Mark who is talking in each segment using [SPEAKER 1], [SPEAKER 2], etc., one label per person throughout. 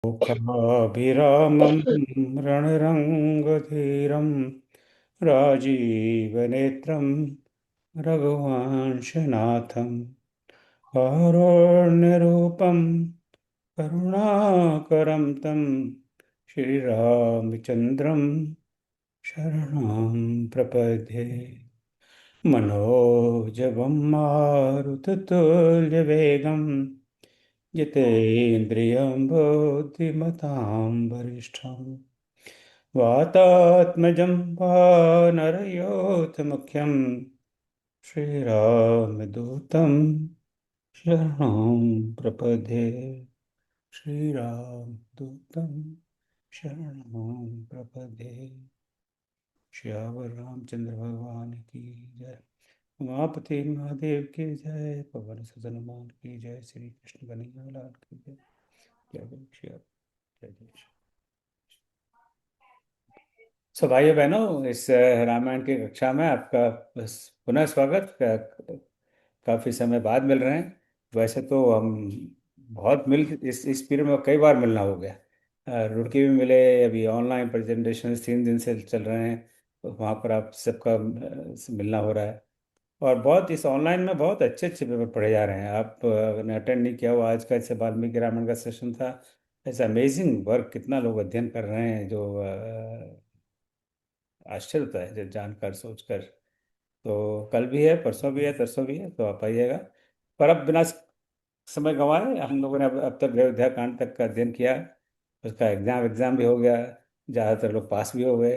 [SPEAKER 1] मुखाभिरामं रणरङ्गधीरं राजीवनेत्रं रघुवंशनाथं कारुण्यरूपं करुणाकरं तं श्रीरामचन्द्रं शरणं प्रपद्ये। मनोजवं मारुततुल्यवेगं जितेन्द्रियं बुद्धिमतां वरिष्ठं वातात्मजं वानरयोधमुख्यं श्रीरामदूतं शरणं प्रपद्ये। श्रीरामदूतं शरणं प्रपद्ये। श्यावर रामचंद्र भगवान की जय। उमापति महादेव की जय। पवन सुत हनुमान की जय। श्री कृष्ण कन्हैया लाल की जय। जय जय श्याम। जय जय श्याम। सो भाइयों बहनों, इस रामायण की कक्षा में आपका बस पुनः स्वागत। काफी समय बाद मिल रहे हैं। वैसे तो हम बहुत मिल इस पीरियड में कई बार मिलना हो गया। रुड़की भी मिले, अभी ऑनलाइन प्रेजेंटेशन 3 दिन से चल रहे हैं, तो वहाँ पर आप सबका मिलना हो रहा है। और बहुत इस ऑनलाइन में बहुत अच्छे अच्छे पेपर पढ़े जा रहे हैं। आप ने अटेंड नहीं किया हुआ, आज का जैसे वाल्मीकि रामायण का सेशन था। ऐसा अमेजिंग वर्क, कितना लोग अध्ययन कर रहे हैं, जो आश्चर्य होता है जब जानकर सोचकर। तो कल भी है, परसों भी है, तरसों भी है, तो आप आइएगा। पर अब बिना समय गंवाए, हम लोगों ने अब तक अयोध्या कांड तक का अध्ययन किया। उसका एग्जाम भी हो गया। ज़्यादातर लोग पास भी हो गए।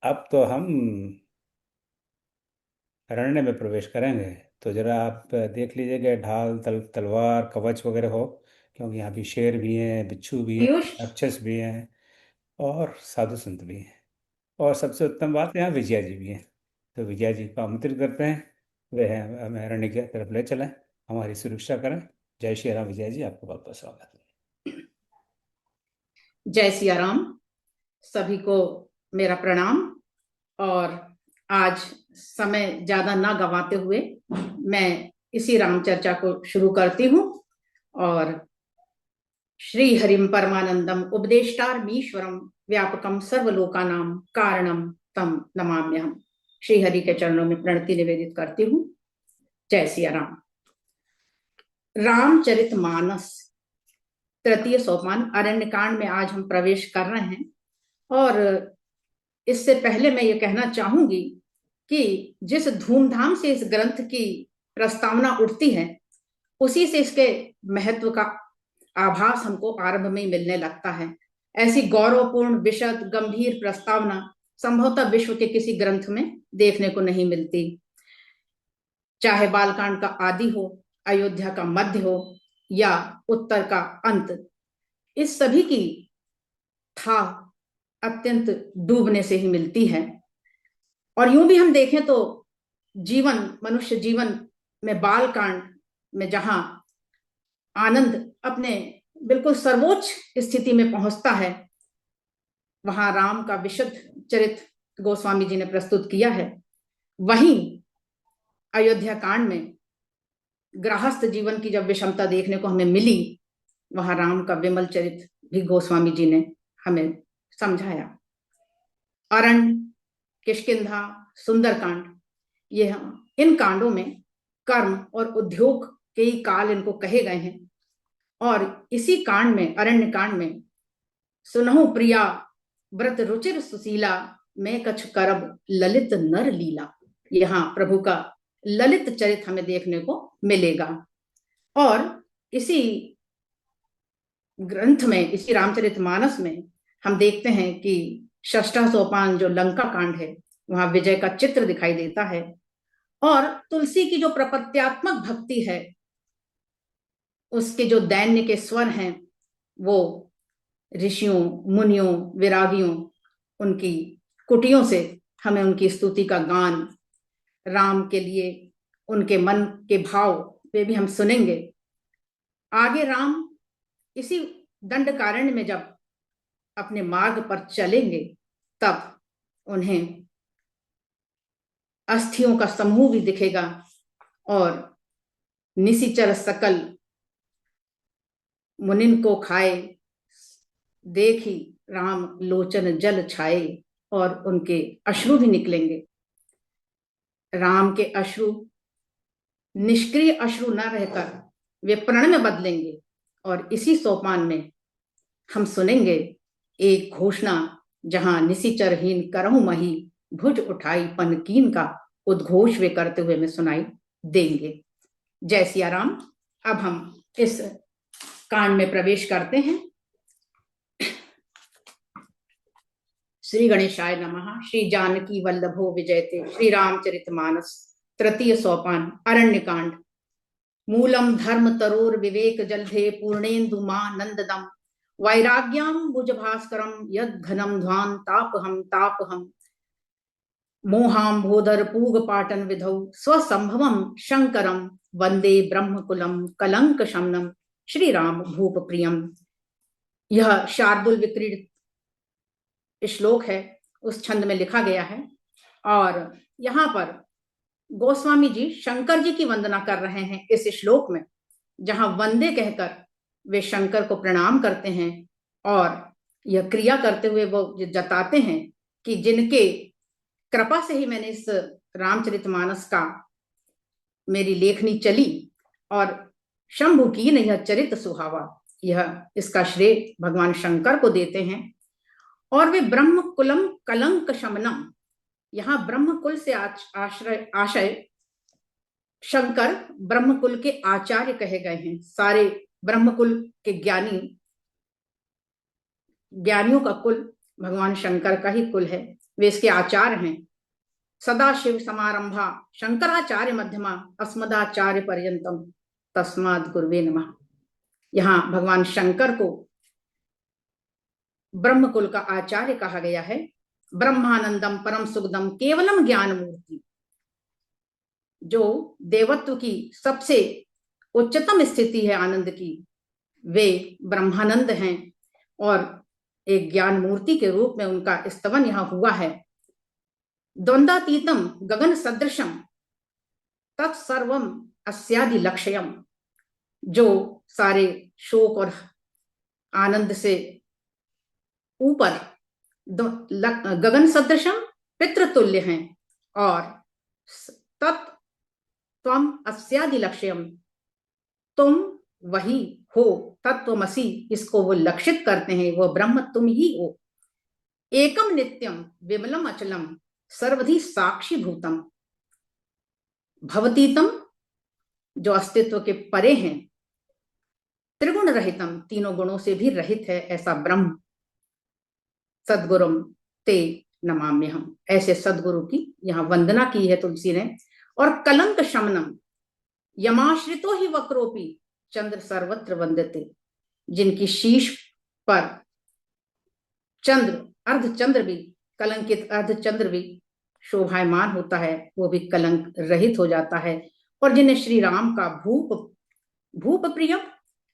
[SPEAKER 1] अब तो हम अरण्य में प्रवेश करेंगे। तो जरा आप देख लीजिएगा, ढाल तलवार कवच वगैरह हो, क्योंकि यहाँ भी शेर भी हैं, बिच्छू भी हैं,
[SPEAKER 2] पीयूष।
[SPEAKER 1] राक्षस भी हैं, और साधु संत भी हैं। और सबसे उत्तम बात, यहाँ विजया जी भी हैं। तो विजया जी को आमंत्रित करते हैं, वे हैं हमें अरण्य की तरफ ले चलें, हमारी सुरक्षा करें। जय श्री राम। विजया जी, आपको बहुत बहुत स्वागत है।
[SPEAKER 2] जय सिया राम। सभी को मेरा प्रणाम। और आज समय ज्यादा ना गवाते हुए मैं इसी राम चर्चा को शुरू करती हूँ। और श्री हरिम परमानंदम उपदेष्टारमीश्वरम व्यापकम सर्वलोकानां कारणम तम नमाम्यहम्। श्री हरि के चरणों में प्रणति निवेदित करती हूँ। जय सिया राम। रामचरितमानस तृतीय सोपान अरण्य कांड में आज हम प्रवेश कर रहे हैं। और इससे पहले मैं ये कहना चाहूंगी कि जिस धूमधाम से इस ग्रंथ की प्रस्तावना उठती है, उसी से इसके महत्व का आभास हमको आरंभ में ही मिलने लगता है। ऐसी गौरवपूर्ण विशद गंभीर प्रस्तावना संभवतः विश्व के किसी ग्रंथ में देखने को नहीं मिलती। चाहे बालकांड का आदि हो, अयोध्या का मध्य हो, या उत्तर का अंत, इस सभी की था अत्यंत डूबने से ही मिलती है। और यूं भी हम देखें तो जीवन, मनुष्य जीवन में बालकांड में जहां आनंद अपने बिल्कुल सर्वोच्च स्थिति में पहुंचता है, वहां राम का विशुद्ध चरित्र गोस्वामी जी ने प्रस्तुत किया है। वहीं अयोध्या कांड में गृहस्थ जीवन की जब विषमता देखने को हमें मिली, वहां राम का विमल चरित्र भी गोस्वामी जी ने हमें समझाया। अरण्य, किष्किंधा, सुंदरकांड, ये इन कांडों में कर्म और उद्योग के ही काल इनको कहे गए हैं। और इसी कांड में, अरण्य कांड में, सुनहु प्रिया व्रत रुचिर सुशीला मैं कछ करब ललित नर लीला, यहाँ प्रभु का ललित चरित्र हमें देखने को मिलेगा। और इसी ग्रंथ में, इसी रामचरितमानस में हम देखते हैं कि षष्ठा सोपान जो लंका कांड है, वहां विजय का चित्र दिखाई देता है। और तुलसी की जो प्रपत्यात्मक भक्ति है, उसके जो दैन्य के स्वर हैं, वो ऋषियों, मुनियों, विरागियों, उनकी कुटियों से हमें उनकी स्तुति का गान, राम के लिए उनके मन के भाव वे भी हम सुनेंगे। आगे राम इसी दंडकारण्य में जब अपने मार्ग पर चलेंगे, तब उन्हें अस्थियों का समूह भी दिखेगा। और निशिचर सकल मुनिन को खाए देखी राम लोचन जल छाए, और उनके अश्रु भी निकलेंगे। राम के अश्रु निष्क्रिय अश्रु न रहकर वे प्रण में बदलेंगे। और इसी सोपान में हम सुनेंगे एक घोषणा, जहां निशिचरहीन करहु मही, भुज उठाई पनकीन का उद्घोष वे करते हुए में सुनाई देंगे। जय सिया राम। अब हम इस कांड में प्रवेश करते हैं। श्री गणेशाय नमः। श्री जानकी वल्लभो विजयते। श्री रामचरितमानस, तृतीय सोपान, अरण्य कांड। मूलम धर्म तरोर विवेक जलधे पूर्णेन्दुमानंददम, वैराग्याम भुज भास्करम यद घनम ध्वान तापहम मोहाम्भोधर पूग पाटन विधौ स्वसंभवम शंकरम, वंदे ब्रह्मकुलम कलंक शमनम, श्री राम भूप प्रियम। यह शार्दुल विक्रीडित श्लोक है, उस छंद में लिखा गया है। और यहाँ पर गोस्वामी जी शंकर जी की वंदना कर रहे हैं इस श्लोक में, जहां वंदे कहकर वे शंकर को प्रणाम करते हैं। और यह क्रिया करते हुए वो जताते हैं कि जिनके कृपा से ही मैंने इस रामचरितमानस का मेरी लेखनी चली, और शंभु की न यह चरित सुहावा, यह इसका श्रेय भगवान शंकर को देते हैं। और वे ब्रह्म कुलम कलंक शमनम, यहाँ ब्रह्म कुल से आशय शंकर ब्रह्मकुल के आचार्य कहे गए हैं। सारे ब्रह्मकुल के ज्ञानियों का कुल भगवान शंकर का ही कुल है, वे इसके आचार्य हैं। सदा शिव समारंभा शंकराचार्य मध्यमा, अस्मदाचार्य पर्यंतम, तस्माद गुरुवे नमः। यहाँ भगवान शंकर को ब्रह्मकुल का आचार्य कहा गया है। ब्रह्मानंदम परम सुखदम केवलम ज्ञान मूर्ति, जो देवत्व की सबसे उच्चतम स्थिति है आनंद की, वे ब्रह्मानंद हैं। और एक ज्ञान मूर्ति के रूप में उनका स्तवन यहाँ हुआ है। द्वंद्वातीतम गगन सदृशम तत्सर्वम अस्यादि लक्ष्यम, जो सारे शोक और आनंद से ऊपर, गगन सदृशम पितृतुल्य हैं। और तत्त्वम अस्यादि लक्ष्यम, तुम वही हो, तत्वमसि, इसको वो लक्षित करते हैं, वो ब्रह्म तुम ही हो। एकम नित्यम विमलम अचलम सर्वधि साक्षी भूतम, भवतीतम, जो अस्तित्व के परे हैं, त्रिगुण रहितम, तीनों गुणों से भी रहित है ऐसा ब्रह्म, सदगुरुम ते नमाम्यहम, ऐसे सदगुरु की यहाँ वंदना की है तुलसी ने। और कलंक शमनम, यमाश्रितो ही वक्रोपी चंद्र सर्वत्र वंदते, जिनकी शीश पर चंद्र, अर्धचंद्र भी, कलंकित अर्धचंद्र भी शोभायमान होता है, वो भी कलंक रहित हो जाता है। और जिन्हें श्री राम का भूप प्रियम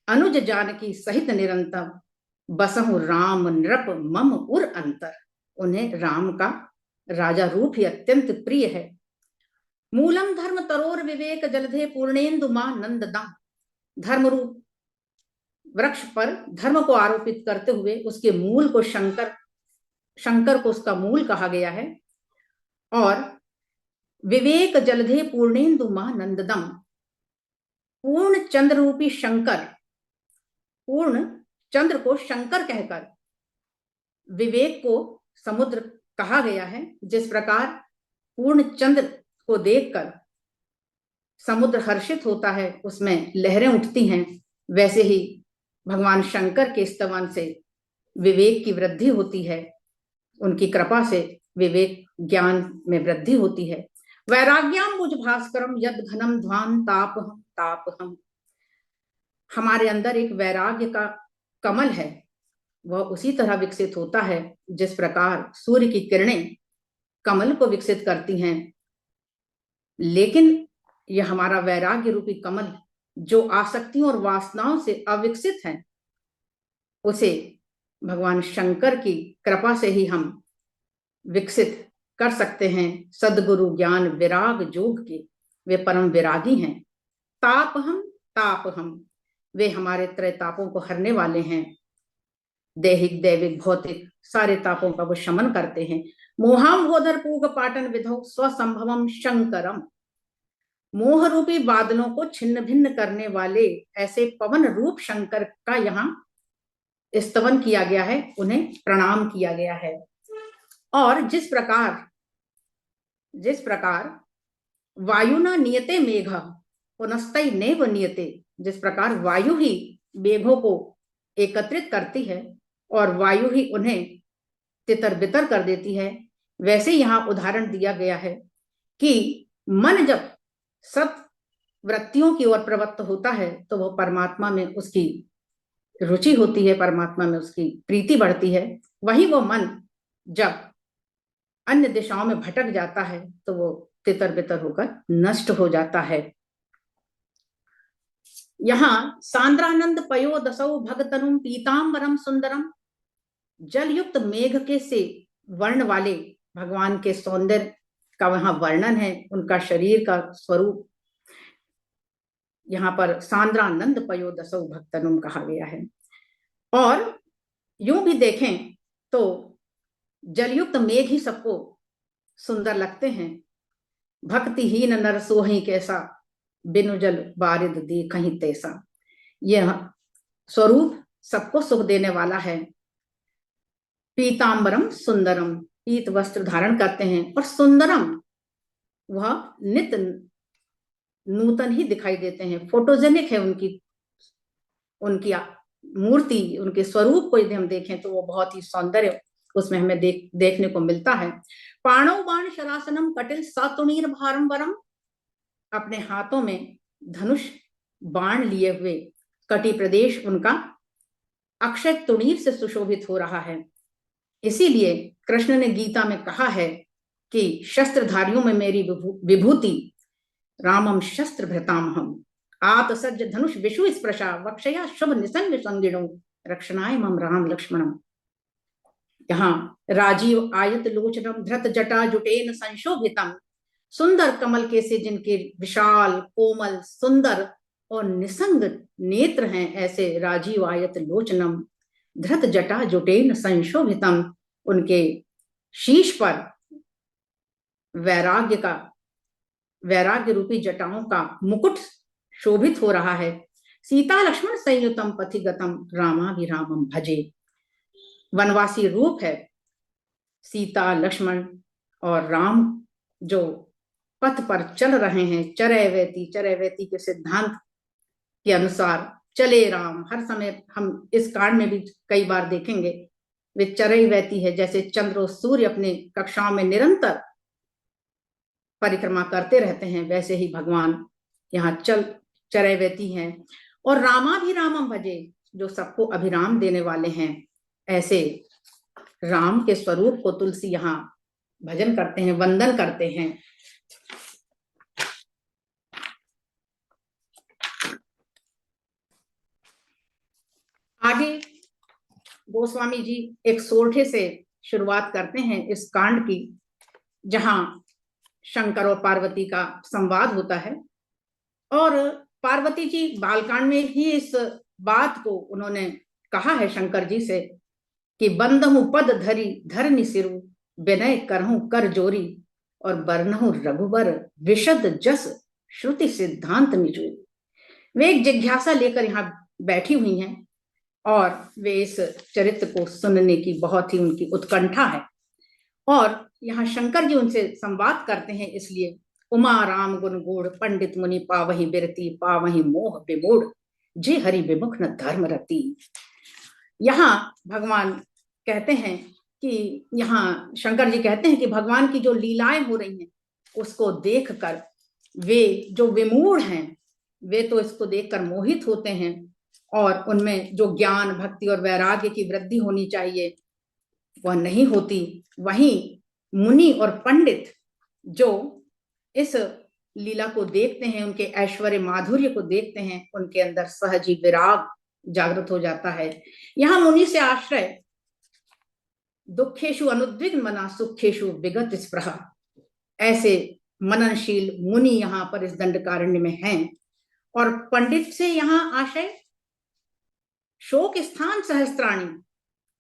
[SPEAKER 2] अनुज जानकी सहित निरंतर, बसहु राम नृप मम उर अंतर, उन्हें राम का राजा रूप ही अत्यंत प्रिय है। मूलम धर्म तरोर विवेक जलधे पूर्णेन्दु मा नंददम, धर्म रूप वृक्ष पर धर्म को आरोपित करते हुए उसके मूल को शंकर को उसका मूल कहा गया है। और विवेक जलधे पूर्णेन्दु मा नंददम, पूर्ण चंद्र रूपी शंकर, पूर्ण चंद्र को शंकर कहकर विवेक को समुद्र कहा गया है। जिस प्रकार पूर्ण चंद्र को देखकर समुद्र हर्षित होता है, उसमें लहरें उठती हैं, वैसे ही भगवान शंकर के स्तवन से विवेक की वृद्धि होती है, उनकी कृपा से विवेक ज्ञान में वृद्धि होती है। वैराग्याम मुझ भास्करम यद घनम ध्वान तापहम, हमारे अंदर एक वैराग्य का कमल है, वह उसी तरह विकसित होता है जिस प्रकार सूर्य की किरणें कमल को विकसित करती हैं। लेकिन यह हमारा वैराग्य रूपी कमल, जो आसक्तियों और वासनाओं से अविकसित है, उसे भगवान शंकर की कृपा से ही हम विकसित कर सकते हैं। सदगुरु ज्ञान विराग जोग के वे परम विरागी हैं। तापहम, वे हमारे त्रैतापों को हरने वाले हैं। दैहिक दैविक भौतिक सारे तापों का वो शमन करते हैं। मोहाम भोधर पूग पाटन विधौ स्वसंभवम शंकरम। मोह रूपी बादलों को छिन्न भिन्न करने वाले ऐसे पवन रूप शंकर का यहाँ स्तवन किया गया है, उन्हें प्रणाम किया गया है। और जिस प्रकार वायुना नियते मेघ पुनस्तै नैव नियते, जिस प्रकार वायु ही मेघों को एकत्रित करती है और वायु ही उन्हें तितर बितर कर देती है, वैसे यहां उदाहरण दिया गया है कि मन जब सत वृत्तियों की ओर प्रवृत्त होता है तो वह परमात्मा में उसकी रुचि होती है, परमात्मा में उसकी प्रीति बढ़ती है। वही वो मन जब अन्य दिशाओं में भटक जाता है तो वो तितर बितर होकर नष्ट हो जाता है। यहाँ सांद्रानंद पयो दसौ भगतनुम पीतांबरम सुंदरम, जलयुक्त मेघ के से वर्ण वाले भगवान के सौंदर्य का वहां वर्णन है, उनका शरीर का स्वरूप यहाँ पर सांद्रानंद पयो दसौ भक्तनुम कहा गया है। और यूं भी देखें तो जलयुक्त मेघ ही सबको सुंदर लगते हैं। भक्तिहीन नर सोही कैसा, बिनु जल बारिद देखहि तैसा। यह स्वरूप सबको सुख देने वाला है। पीतांबरम सुंदरम, पीत वस्त्र धारण करते हैं, और सुंदरम वह नित नूतन ही दिखाई देते हैं, फोटोजेनिक है उनकी उनकी मूर्ति, उनके स्वरूप को यदि हम देखें तो वो बहुत ही सौंदर्य उसमें हमें देखने को मिलता है। पाणव बाण शरासनम कटिल सातुणीर भारम वरम, अपने हाथों में धनुष बाण लिए हुए कटि प्रदेश उनका अक्षय तुणीर से सुशोभित हो रहा है। इसीलिए कृष्ण ने गीता में कहा है कि शस्त्रधारियों में मेरी विभूति रामम शस्त्र भृतामहम, आतसज्ज धनुष विषु स्पृशा वक्षया शुभ निसंग संगिणो रक्षणाय मम राम लक्ष्मणम। यहाँ राजीव आयत लोचनम धृत जटा जुटेन संशोभितम, सुंदर कमल के से जिनके विशाल कोमल सुंदर और निसंग नेत्र हैं, ऐसे राजीव आयत लोचनम धृत जटा जुटेन संशोभितम, उनके शीश पर वैराग्य रूपी जटाओं का मुकुट शोभित हो रहा है। सीता लक्ष्मण संयुतम पथिगतम रामाभिरामम भजे, वनवासी रूप है सीता लक्ष्मण और राम जो पथ पर चल रहे हैं, चरैवेति के सिद्धांत के अनुसार चले राम। हर समय हम इस कांड में भी कई बार देखेंगे वे चरैवेति है, जैसे चंद्र और सूर्य अपने कक्षाओं में निरंतर परिक्रमा करते रहते हैं, वैसे ही भगवान यहाँ चरैवेति हैं। और रामाभिरामम भजे, जो सबको अभिराम देने वाले हैं, ऐसे राम के स्वरूप को तुलसी यहाँ भजन करते हैं, वंदन करते हैं। आगे गोस्वामी जी एक सोरठे से शुरुआत करते हैं इस कांड की, जहां शंकर और पार्वती का संवाद होता है। और पार्वती जी बालकांड में ही इस बात को उन्होंने कहा है शंकर जी से कि बंदहु पद धरी धरनि सिरु, विनय करहु कर जोरी, और बरनहु रघुबर विशद जस श्रुति सिद्धांत निजोरी। वे एक जिज्ञासा लेकर यहाँ बैठी हुई हैं और वे इस चरित्र को सुनने की बहुत ही उनकी उत्कंठा है। और यहाँ शंकर जी उनसे संवाद करते हैं, इसलिए उमा राम गुण गूढ़ पंडित मुनि पावही बिरती, पावही मोह विमूढ़, जे हरि विमुख न धर्म रति। यहाँ भगवान कहते हैं कि यहाँ शंकर जी कहते हैं कि भगवान की जो लीलाएं हो रही हैं उसको देखकर वे जो विमूढ़ हैं वे तो इसको देखकर मोहित होते हैं, और उनमें जो ज्ञान भक्ति और वैराग्य की वृद्धि होनी चाहिए वह नहीं होती। वहीं मुनि और पंडित जो इस लीला को देखते हैं, उनके ऐश्वर्य माधुर्य को देखते हैं, उनके अंदर सहज ही विराग जागृत हो जाता है। यहाँ मुनि से आश्रय दुखेशु अनुद्विग्न मना सुखेशु विगत स्पृहा, ऐसे मननशील मुनि यहाँ पर इस दंडकारण्य में हैं। और पंडित से यहाँ आशय शोक स्थान सहस्त्राणी,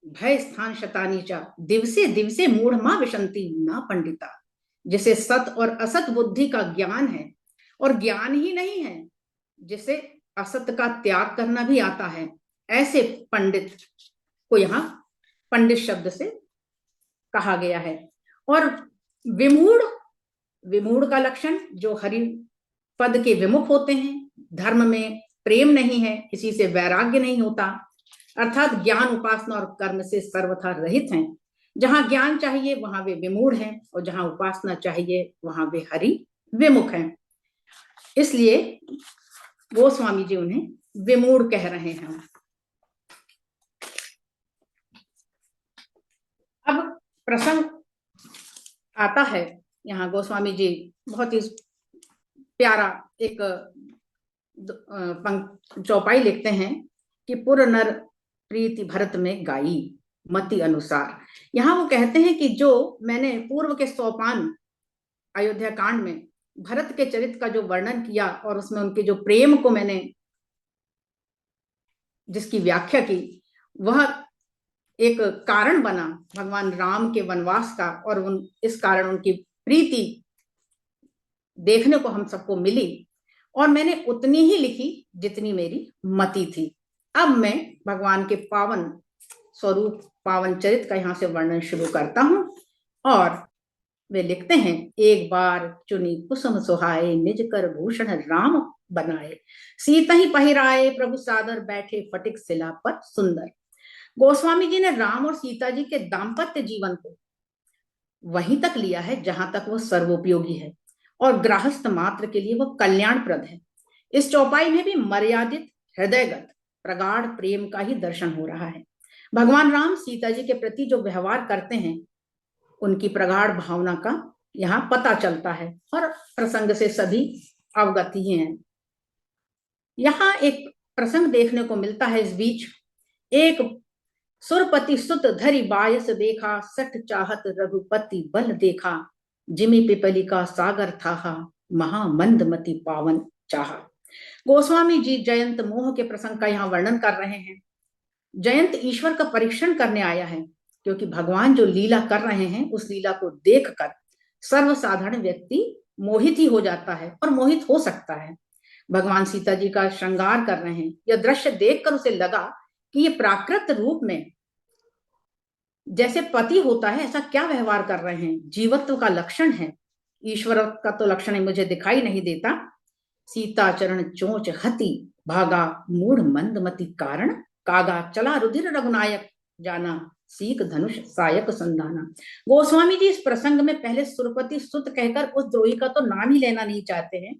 [SPEAKER 2] भय स्थान शतानीचा, दिवसे दिवसे मूढ़मा विशंति ना पंडिता। जिसे सत और असत बुद्धि का ज्ञान है, और ज्ञान ही नहीं है, जिसे असत का त्याग करना भी आता है, ऐसे पंडित को यहाँ पंडित शब्द से कहा गया है। और विमूढ़, विमूढ़ का लक्षण जो हरि पद के विमुख होते हैं, धर्म में प्रेम नहीं है, किसी से वैराग्य नहीं होता, अर्थात ज्ञान उपासना और कर्म से सर्वथा रहित हैं। जहां ज्ञान चाहिए वहां वे विमूढ़ हैं, और जहां उपासना चाहिए वहां वे हरि विमुख हैं। इसलिए गोस्वामी जी उन्हें विमूढ़ कह रहे हैं। अब प्रसंग आता है, यहाँ गोस्वामी जी बहुत ही प्यारा एक चौपाई लिखते हैं कि पुर नर प्रीति भरत में गाई मति अनुसार। यहाँ वो कहते हैं कि जो मैंने पूर्व के सोपान अयोध्या कांड में भरत के चरित्र का जो वर्णन किया, और उसमें उनके जो प्रेम को मैंने जिसकी व्याख्या की, वह एक कारण बना भगवान राम के वनवास का, और इस कारण उनकी प्रीति देखने को हम सबको मिली, और मैंने उतनी ही लिखी जितनी मेरी मति थी। अब मैं भगवान के पावन स्वरूप, पावन चरित्र का यहाँ से वर्णन शुरू करता हूं। और वे लिखते हैं, एक बार चुनी कुसुम सुहाए, निज कर भूषण राम बनाए, सीता ही पहिराए प्रभु सादर, बैठे फटिक शिला पर सुंदर। गोस्वामी जी ने राम और सीता जी के दाम्पत्य जीवन को वहीं तक लिया है जहां तक वो सर्वोपयोगी है, और गृहस्थ मात्र के लिए वो कल्याणप्रद है। इस चौपाई में भी मर्यादित, हृदयगत, प्रगाढ़ प्रेम का ही दर्शन हो रहा है। भगवान राम सीता जी के प्रति जो व्यवहार करते हैं, उनकी प्रगाढ़ भावना का यहाँ पता चलता है, और प्रसंग से सभी अवगत ही हैं। यहाँ एक प्रसंग देखने को मिलता है इस बीच। एक सुरपति सुत धरि बायस देखा, सठ चाहत रघुपति बल देखा, जिमि पिपली का सागर था, महामंदमति पावन चाहा। गोस्वामी जी जयंत मोह के प्रसंग का यहाँ वर्णन कर रहे हैं। जयंत ईश्वर का परीक्षण करने आया है, क्योंकि भगवान जो लीला कर रहे हैं उस लीला को देखकर सर्वसाधारण व्यक्ति मोहित ही हो जाता है, और मोहित हो सकता है। भगवान सीता जी का श्रृंगार कर रहे हैं, यह दृश्य देखकर उसे लगा कि ये प्राकृत रूप में जैसे पति होता है ऐसा क्या व्यवहार कर रहे हैं, जीवत्व का लक्षण है, ईश्वर का तो लक्षण मुझे दिखाई नहीं देता। सीता चरण चोंच हति भागा, मूढ़ मंदमति कारण कागा, चला रुधिर रघुनायक जाना, सीख धनुष सायक संधाना। गोस्वामी जी इस प्रसंग में पहले सुरपति सुत कहकर उस द्रोही का तो नाम ही लेना नहीं चाहते हैं,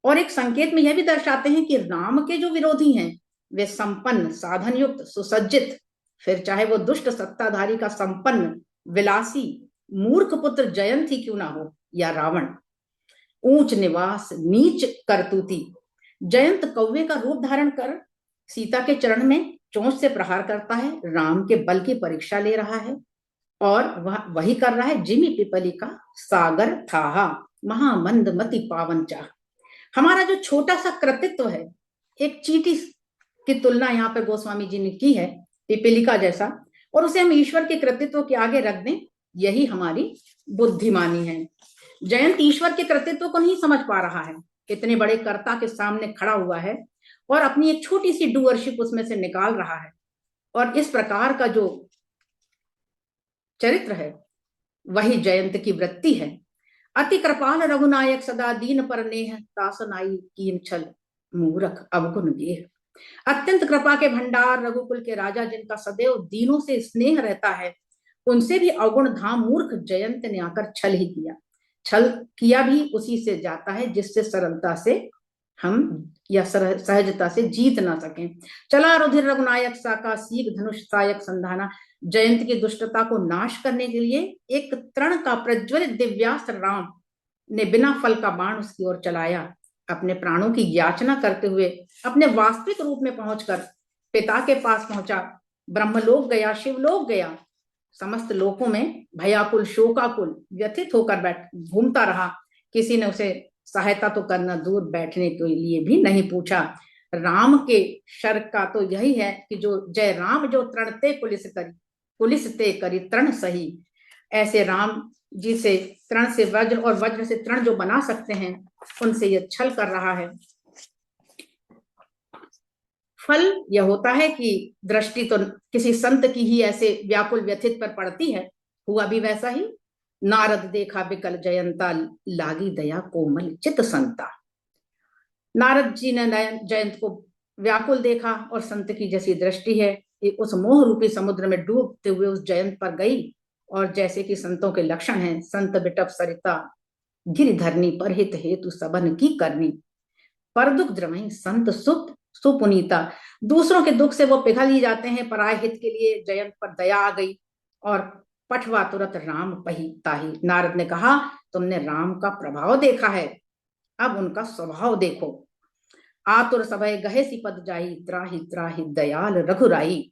[SPEAKER 2] और एक संकेत में यह भी दर्शाते हैं कि राम के जो विरोधी हैं वे संपन्न, साधन युक्त, सुसज्जित, फिर चाहे वो दुष्ट सत्ताधारी का संपन्न, विलासी, मूर्ख पुत्र जयंत ही क्यों ना हो, या रावण, ऊंच निवास नीच करतूती। जयंत कौवे का रूप धारण कर सीता के चरण में चोंच से प्रहार करता है, राम के बल की परीक्षा ले रहा है, और वह वही कर रहा है जिमि पिपली का सागर था, महामंदमति पावन चाह। हमारा जो छोटा सा कृतित्व है, एक चींटी की तुलना यहाँ पर गोस्वामी जी ने की है पिपीलिका जैसा, और उसे हम ईश्वर के कृतित्व के आगे रख दें, यही हमारी बुद्धिमानी है। जयंत ईश्वर के कृतित्व को नहीं समझ पा रहा है, इतने बड़े कर्ता के सामने खड़ा हुआ है और अपनी एक छोटी सी डूअरशिप उसमें से निकाल रहा है, और इस प्रकार का जो चरित्र है वही जयंत की वृत्ति है। अति कृपाल रघुनायक सदा दीन पर नेह, तासनाई कीन छल मूरख अवगुण गेह। अत्यंत कृपा के भंडार रघुकुल के राजा, जिनका सदैव दीनों से स्नेह रहता है, उनसे भी अवगुण धाम मूर्ख जयंत ने आकर छल ही किया। छल किया भी उसी से जाता है जिससे सरलता से हम या सहजता से जीत ना सकें। चला रुधिर रघुनायक साका, सीख धनुष सायक संधाना। जयंत की दुष्टता को नाश करने के लिए एक तृण का प्रज्वलित दिव्यास्त्र राम ने बिना फल का बाण उसकी ओर चलाया। अपने प्राणों की याचना करते हुए अपने वास्तविक रूप में पहुंचकर पिता के पास पहुंचा, ब्रह्मलोक गया, शिवलोक गया, समस्त लोकों में भयाकुल, शोकाकुल, व्यथित होकर बैठ घूमता रहा। किसी ने उसे सहायता तो करना दूर, बैठने के लिए भी नहीं पूछा। राम के शर्क का तो यही है कि जो जय राम जो तृणते पुलिस करी, पुलिस ते करी तृण सही। ऐसे राम जी से तृण से वज्र और वज्र से तृण जो बना सकते हैं, उनसे यह छल कर रहा है। फल यह होता है कि दृष्टि तो किसी संत की ही ऐसे व्याकुल व्यथित पर पड़ती है। हुआ भी वैसा ही। नारद देखा बिकल जयंता, लागी दया कोमल चित संता। नारद जी ने जयंत को व्याकुल देखा और संत की जैसी दृष्टि है उस मोह रूपी समुद्र में डूबते हुए उस जयंत पर गई। और जैसे कि संतों के लक्षण हैं, संत बिटप सरिता गिरधरनी पर हित हेतु सबन की करनी। पर दुख द्रवही संत सुत सुपुनीता। दूसरों के दुख से वो पिघल ही जाते हैं, पराय हित के लिए जयंत पर दया आ गई और पठवा तुरंत राम पही ताही। नारद ने कहा, तुमने राम का प्रभाव देखा है, अब उनका स्वभाव देखो। आतुर सभय गहे सी पद जाई, त्राहि त्राहि दयाल रघुराई।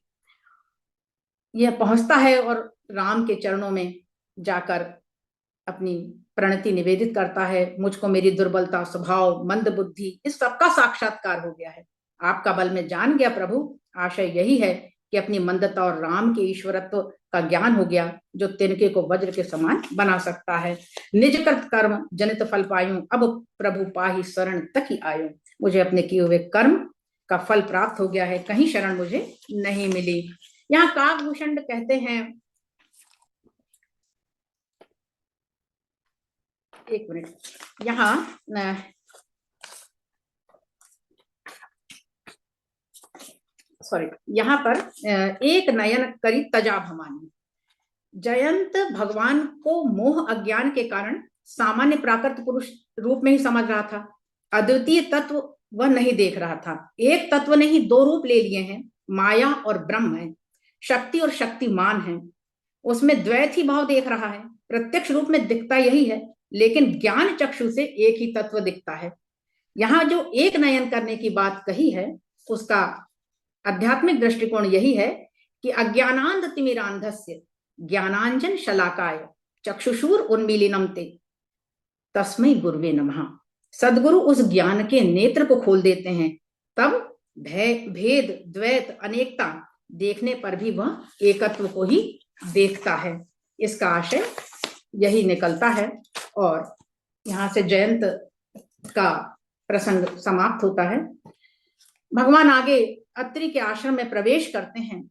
[SPEAKER 2] यह पहुंचता है और राम के चरणों में जाकर अपनी प्रणति निवेदित करता है। मुझको मेरी दुर्बलता, स्वभाव, मंद बुद्धि, इस सबका साक्षात्कार हो गया है। आपका बल में जान गया प्रभु। आशय यही है कि अपनी मंदता और राम के ईश्वरत्व का ज्ञान हो गया, जो तिनके को वज्र के समान बना सकता है। निज कृत कर्म जनित फल पायूं, अब प्रभु पाही शरण तक ही आयो। मुझे अपने किए हुए कर्म का फल प्राप्त हो गया है, कहीं शरण मुझे नहीं मिली। यहाँ काकभूषण कहते हैं, एक मिनट, यहाँ सॉरी, यहाँ पर एक नयन करी तजा भवानी। जयंत भगवान को मोह अज्ञान के कारण सामान्य प्राकृत पुरुष रूप में ही समझ रहा था। अद्वितीय तत्व वह नहीं देख रहा था। एक तत्व ने ही दो रूप ले लिए हैं, माया और ब्रह्म है, शक्ति और शक्तिमान है। उसमें द्वैत ही भाव देख रहा है। प्रत्यक्ष रूप में दिखता यही है, लेकिन ज्ञान चक्षु से एक ही तत्व दिखता है। यहाँ जो एक नयन करने की बात कही है, उसका आध्यात्मिक दृष्टिकोण यही है कि अज्ञानांध तिमिरांधस्य ज्ञानांजन शलाकाय चक्षुषूर उन्मीलिनम ते तस्मै गुरुवे नमः। सदगुरु उस ज्ञान के नेत्र को खोल देते हैं, तब भेद, द्वैत, अनेकता देखने पर भी वह एकत्व को ही देखता है। इसका आशय यही निकलता है। और यहाँ से जयंत का प्रसंग समाप्त होता है। भगवान आगे अत्रि के आश्रम में प्रवेश करते हैं।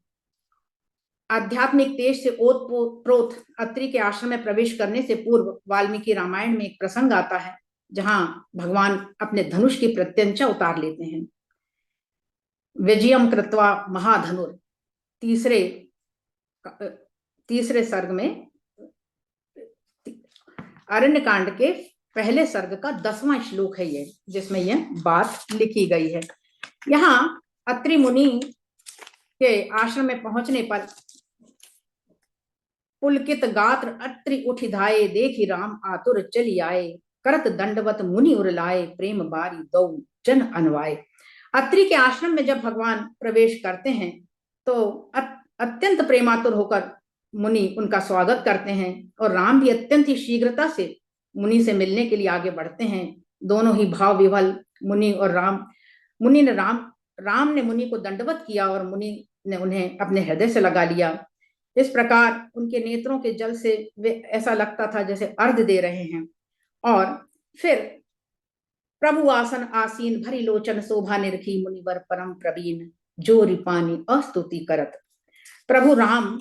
[SPEAKER 2] आध्यात्मिक तेज से ओतप्रोत अत्रि के आश्रम में प्रवेश करने से पूर्व वाल्मीकि रामायण में एक प्रसंग आता है, जहां भगवान अपने धनुष की प्रत्यंचा उतार लेते हैं। विजयम कृत्वा महाधनुर, तीसरे सर्ग में, अरण्य कांड के पहले सर्ग का 10वां श्लोक है ये, जिसमें यह बात लिखी गई है। यहाँ अत्रि मुनि के आश्रम में पहुंचने पर पुलकित गात्र अत्रि उठि धाये, देखी राम आतुर चली आए, करत दंडवत मुनि उरलाए, प्रेम बारी दो जन अनवाए। अत्रि के आश्रम में जब भगवान प्रवेश करते हैं तो अत्यंत प्रेमातुर होकर मुनि उनका स्वागत करते हैं, और राम भी अत्यंत ही शीघ्रता से मुनि से मिलने के लिए आगे बढ़ते हैं। दोनों ही भाव विवल मुनि और राम। राम ने मुनि को दंडवत किया और मुनि ने उन्हें अपने हृदय से लगा लिया। इस प्रकार उनके नेत्रों के जल से वे ऐसा लगता था जैसे अर्घ दे रहे हैं। और फिर प्रभु आसन आसीन भरी लोचन शोभा निरखी, मुनिवर परम प्रवीण जो रिपानी अस्तुति करत। प्रभु राम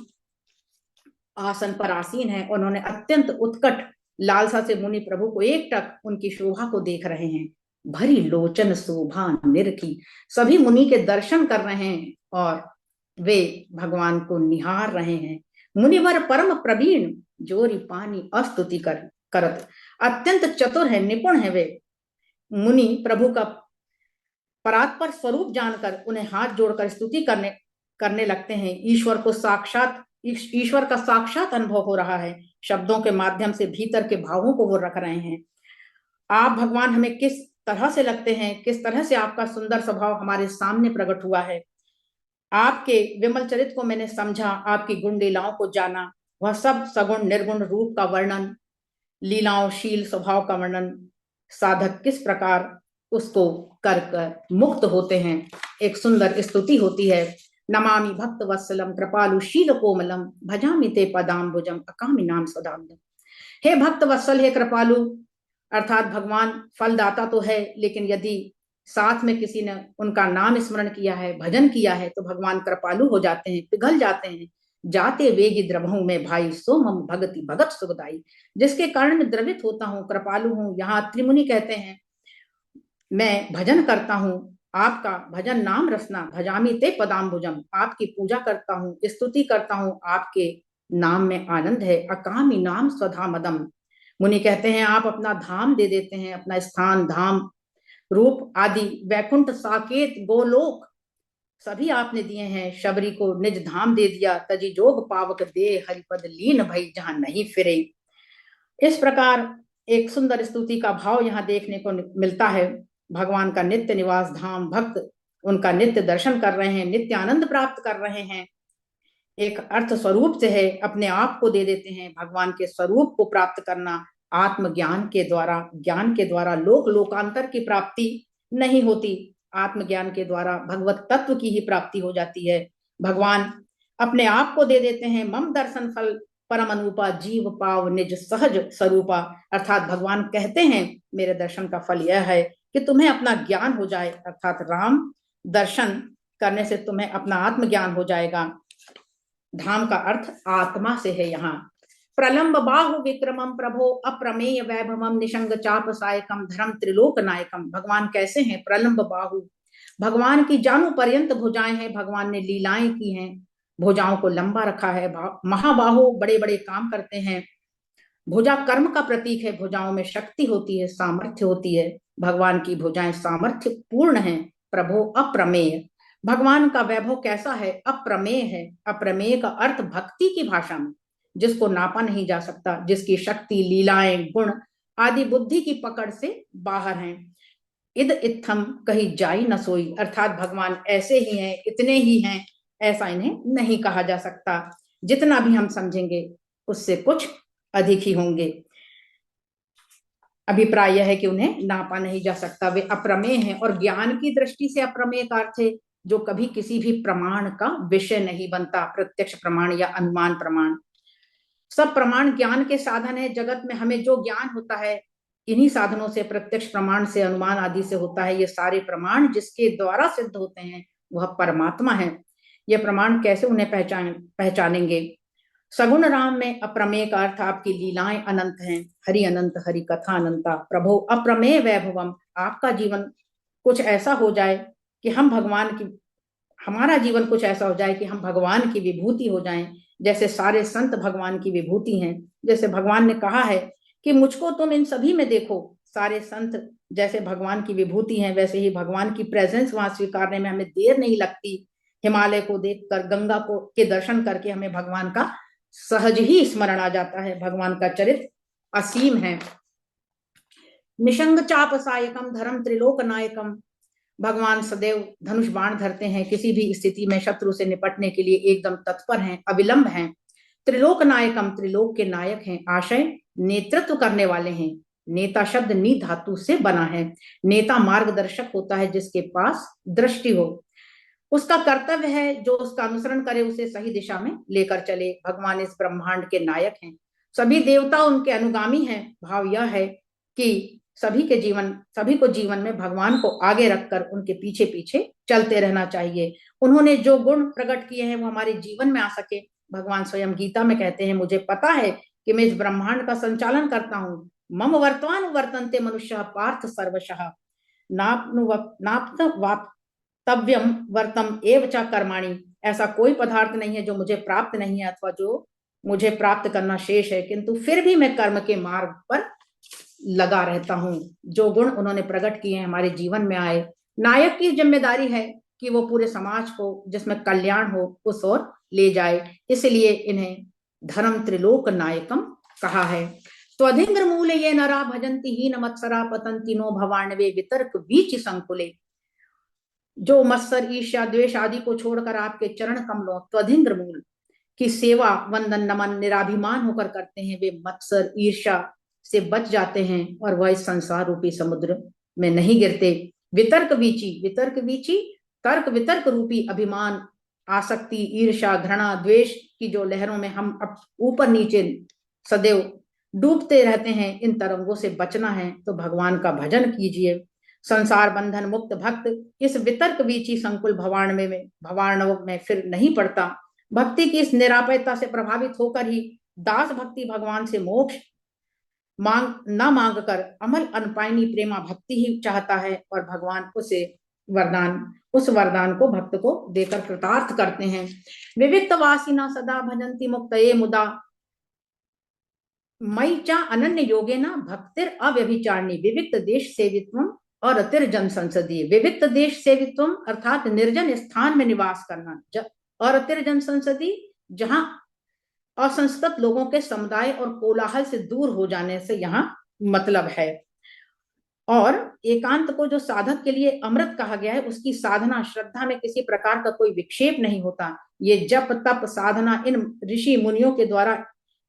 [SPEAKER 2] आसन पर आसीन है, उन्होंने अत्यंत उत्कट लालसा से मुनि प्रभु को एकटक उनकी शोभा को देख रहे हैं। भरी लोचन शोभा निरखी, सभी मुनि के दर्शन कर रहे हैं और वे भगवान को निहार रहे हैं। मुनिवर परम प्रवीण जोरी पानी अस्तुति करत, अत्यंत चतुर है, निपुण है वे मुनि। प्रभु का परात्पर स्वरूप जानकर उन्हें हाथ जोड़कर स्तुति करने लगते हैं। ईश्वर का साक्षात अनुभव हो रहा है। शब्दों के माध्यम से भीतर के भावों को वो रख रहे हैं। आप भगवान हमें किस तरह से लगते हैं, किस तरह से आपका सुंदर स्वभाव हमारे सामने प्रकट हुआ है। आपके विमल चरित्र को मैंने समझा, आपकी गुण लीलाओं को जाना, वह सब सगुण निर्गुण रूप का वर्णन, लीलाओं शील स्वभाव का वर्णन, साधक किस प्रकार उसको कर मुक्त होते हैं। एक सुंदर स्तुति होती है। नमामि भक्त वत्सलम कृपालु शील कोमलम भजामि ते पदाम्बुजम अकामि नाम सदाम्बुजम। हे भक्त वत्सल, हे कृपालु, अर्थात भगवान फलदाता तो है, लेकिन यदि साथ में किसी ने उनका नाम स्मरण किया है, भजन किया है, तो भगवान कृपालु हो जाते हैं, पिघल जाते हैं। जाते वेगी द्रवहूं में भाई सो मम भगति भगत सुखदाई, जिसके कारण मैं द्रवित होता हूँ, कृपालु हूँ। यहाँ त्रिमुनि कहते हैं मैं भजन करता हूँ आपका, भजन नाम रसना भजामी ते पदाम्बुजम, आपकी पूजा करता हूँ, स्तुति करता हूँ, आपके नाम में आनंद है। अकामी नाम स्वधा मदम, मुनि कहते हैं आप अपना धाम दे देते हैं, अपना स्थान, धाम, रूप आदि, वैकुंठ, साकेत, गोलोक सभी आपने दिए हैं। शबरी को निज धाम दे दिया, तजी जोग पावक दे हरिपद लीन भई जहां नहीं फिरे। इस प्रकार एक सुंदर स्तुति का भाव यहाँ देखने को मिलता है। भगवान का नित्य निवास धाम, भक्त उनका नित्य दर्शन कर रहे हैं, नित्य आनंद प्राप्त कर रहे हैं। एक अर्थ स्वरूप से है, अपने आप को दे देते हैं। भगवान के स्वरूप को प्राप्त करना आत्मज्ञान के द्वारा, ज्ञान के द्वारा लोक लोकांतर की प्राप्ति नहीं होती, आत्मज्ञान के द्वारा भगवत तत्व की ही प्राप्ति हो जाती है। भगवान अपने आप को दे देते हैं। मम दर्शन फल परम अनुपा जीव पाव निज सहज स्वरूपा, अर्थात भगवान कहते हैं मेरे दर्शन का फल यह है कि तुम्हें अपना ज्ञान हो जाए, अर्थात राम दर्शन करने से तुम्हें अपना आत्मज्ञान हो जाएगा। धाम का अर्थ आत्मा से है। यहाँ प्रलंब बाहु विक्रमम प्रभो अप्रमेय वैभवम निशंग चाप सायकम धर्म त्रिलोक नायकम, भगवान कैसे हैं? प्रलंब बाहु, भगवान की जानू पर्यंत भुजाएं हैं, भगवान ने लीलाएं की हैं, भुजाओं को लंबा रखा है। महाबाहु, बड़े बड़े काम करते हैं। भुजा कर्म का प्रतीक है, भुजाओं में शक्ति होती है, सामर्थ्य होती है। भगवान की भुजाएं सामर्थ्य पूर्ण है। प्रभो अप्रमेय, भगवान का वैभव कैसा है? अप्रमेय है। अप्रमेय का अर्थ भक्ति की भाषा में जिसको नापा नहीं जा सकता, जिसकी शक्ति, लीलाएं, गुण आदि बुद्धि की पकड़ से बाहर हैं। इद इत्थम कही जाई न सोई, अर्थात भगवान ऐसे ही हैं, इतने ही हैं, ऐसा इन्हें नहीं कहा जा सकता। जितना भी हम समझेंगे उससे कुछ अधिक ही होंगे। अभिप्राय यह है कि उन्हें नापा नहीं जा सकता, वे अप्रमेय हैं। और ज्ञान की दृष्टि से अप्रमेय का अर्थ है जो कभी किसी भी प्रमाण का विषय नहीं बनता, प्रत्यक्ष प्रमाण या अनुमान प्रमाण। सब प्रमाण ज्ञान के साधन है। जगत में हमें जो ज्ञान होता है इन्हीं साधनों से, प्रत्यक्ष प्रमाण से, अनुमान आदि से होता है। ये सारे प्रमाण जिसके द्वारा सिद्ध होते हैं वह परमात्मा है। ये प्रमाण कैसे उन्हें पहचानेंगे? सगुण राम में अप्रमेय का अर्थ आपकी लीलाएं अनंत हैं, हरि अनंत, हरि कथा अनंता। प्रभो अप्रमेय वैभवम, आपका जीवन कुछ ऐसा हो जाए कि हम भगवान की, हमारा जीवन कुछ ऐसा हो जाए कि हम भगवान की विभूति हो जाएं, जैसे सारे संत भगवान की विभूति हैं। जैसे भगवान ने कहा है कि मुझको तुम इन सभी में देखो, सारे संत जैसे भगवान की विभूति हैं, वैसे ही भगवान की प्रेजेंस वहां स्वीकारने में हमें देर नहीं लगती। हिमालय को देखकर, गंगा को के दर्शन करके हमें भगवान का सहज ही स्मरण आ जाता है। भगवान का चरित्र असीम है। निशंग चाप सायकम धर्म त्रिलोक नायकम, भगवान सदैव धनुष बाण धरते हैं, किसी भी स्थिति में शत्रु से निपटने के लिए एकदम तत्पर हैं, अविलंब हैं। त्रिलोक नायकम, त्रिलोक के नायक हैं। आशय, नेतृत्व करने वाले हैं। नेता शब्द नी धातु से बना है। नेता मार्गदर्शक होता है जिसके पास दृष्टि हो, उसका कर्तव्य है जो उसका अनुसरण करे उसे सही दिशा में लेकर चले। भगवान इस ब्रह्मांड के नायक हैं, सभी देवता उनके अनुगामी हैं। भाव यह है कि सभी को जीवन में भगवान को आगे रखकर उनके पीछे पीछे चलते रहना चाहिए। उन्होंने जो गुण प्रकट किए हैं वो हमारे जीवन में आ सके। भगवान स्वयं गीता में कहते हैं मुझे पता है कि मैं इस ब्रह्मांड का संचालन करता हूँ। मम वर्तमान वर्तन्ते मनुष्य पार्थ सर्वशः तव्यम वर्तम एव च कर्माणि, ऐसा कोई पदार्थ नहीं है जो मुझे प्राप्त नहीं है अथवा जो मुझे प्राप्त करना शेष है, किंतु फिर भी मैं कर्म के मार्ग पर लगा रहता हूँ। जो गुण उन्होंने प्रकट किए हैं हमारे जीवन में आए। नायक की जिम्मेदारी है कि वो पूरे समाज को जिसमें कल्याण हो उस ओर ले जाए, इसलिए इन्हें धर्म त्रिलोक नायकम कहा है। त्वधिंग्र मूल ये नरा भजंती ही नमत्सरा पतंती नो भवान्वे वितर्क बीच संकुले, जो मत्सर, ईर्ष्या, द्वेष आदि को छोड़कर आपके चरण कमलों, त्वधिंग्र मूल की सेवा, वंदन, नमन निराभिमान होकर करते हैं, वे मत्सर, ईर्ष्या से बच जाते हैं और वह इस संसार रूपी समुद्र में नहीं गिरते। वितर्क वीची, वितर्क वीची तर्क वितर्क रूपी अभिमान आसक्ति, ईर्ष्या, घृणा, द्वेष की जो लहरों में हम अब ऊपर नीचे सदैव डूबते रहते हैं, इन तरंगों से बचना है तो भगवान का भजन कीजिए। संसार बंधन मुक्त भक्त इस वितर्क वीची संकुल भवार्णव में फिर नहीं पड़ता। भक्ति की इस निरापयता से प्रभावित होकर ही दास भक्ति भगवान से मोक्ष मांग कर अमल अनपायनी प्रेमा भक्ति ही चाहता है, और भगवान उस वरदान को भक्त को देकर कृतार्थ करते हैं। विविक्त वासिना सदा भजंती मुक्तये मुदा मई चा अनन्य योगेना भक्तिर अव्यभिचारिणी। विविक्त देश सेवित्वम और अतिर्जन संसदीय। विविक्त देश सेवित्वम अर्थात निर्जन स्थान में निवास करना, और अतिर्जन संसदीय जहां असंस्कृत लोगों के समुदाय और कोलाहल से दूर हो जाने से यहाँ मतलब है। और एकांत को जो साधक के लिए अमृत कहा गया है, उसकी साधना श्रद्धा में किसी प्रकार का कोई विक्षेप नहीं होता। ये जप तप साधना इन ऋषि मुनियों के द्वारा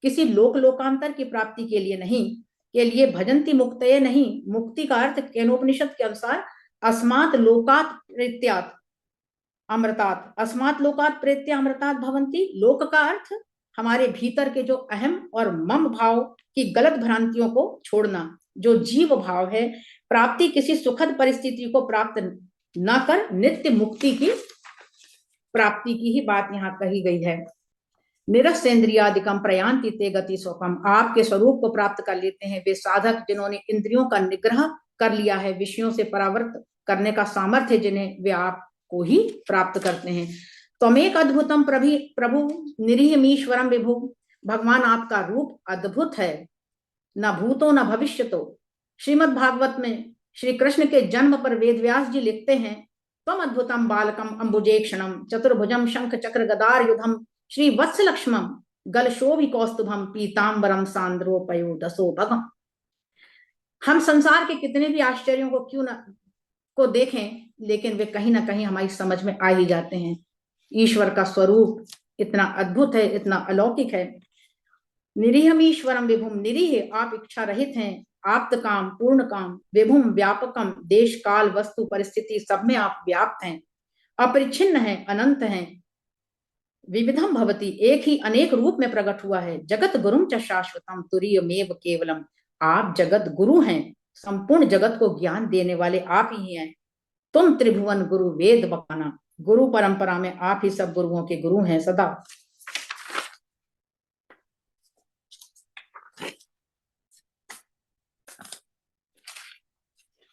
[SPEAKER 2] किसी लोकांतर की प्राप्ति के लिए नहीं, के लिए भजंती मुक्तये नहीं। मुक्ति का अर्थ केनोपनिषद के अनुसार अस्मात् लोकात् प्रेत्यात् अमृतात्, अस्मात् लोकात् प्रेत्या अमृतात् भवंती। लोक का अर्थ हमारे भीतर के जो अहम और मम भाव की गलत भ्रांतियों को छोड़ना, जो जीव भाव है, प्राप्ति किसी सुखद परिस्थिति को प्राप्त न कर नित्य मुक्ति की प्राप्ति की ही बात यहाँ कही गई है। निरस्तेन्द्रियादिकम प्रयांति ते गति स्वकम। आपके स्वरूप को प्राप्त कर लेते हैं वे साधक जिन्होंने इंद्रियों का निग्रह कर लिया है, विषयों से परावर्त करने का सामर्थ्य जिन्हें, वे आपको ही प्राप्त करते हैं। त्वमेक अद्भुतम प्रभु निरीहमीश्वरम विभु। भगवान आपका रूप अद्भुत है, न भूतो न भविष्यतो। श्रीमद् भागवत में श्री कृष्ण के जन्म पर वेदव्यास जी लिखते हैं, त्वम अद्भुतम बालकम अम्बुजेक्षणम चतुर्भुजम शंख चक्र गदार युधम श्री वत्स लक्ष्मम गलशोभि कौस्तुभम पीताम्बरम सांद्रो पयो दसो भगम। हम संसार के कितने भी आश्चर्यों को क्यों न को देखें, लेकिन वे कहीं ना कहीं हमारी समझ में आ ही जाते हैं। ईश्वर का स्वरूप इतना अद्भुत है, इतना अलौकिक है। निरीहम ईश्वरम विभुम। निरीह आप इच्छा रहित हैं, आप्त काम पूर्ण काम, विभुम व्यापकम देश काल वस्तु परिस्थिति सब में आप व्याप्त हैं, अपरिच्छिन्न हैं, अनंत हैं। विविधम भवती एक ही अनेक रूप में प्रकट हुआ है। जगत गुरुम च शाश्वतम तुरीयमेव केवलम। आप जगत गुरु हैं, संपूर्ण जगत को ज्ञान देने वाले आप ही हैं। तुम त्रिभुवन गुरु वेद बखाना। गुरु परंपरा में आप ही सब गुरुओं के गुरु हैं सदा।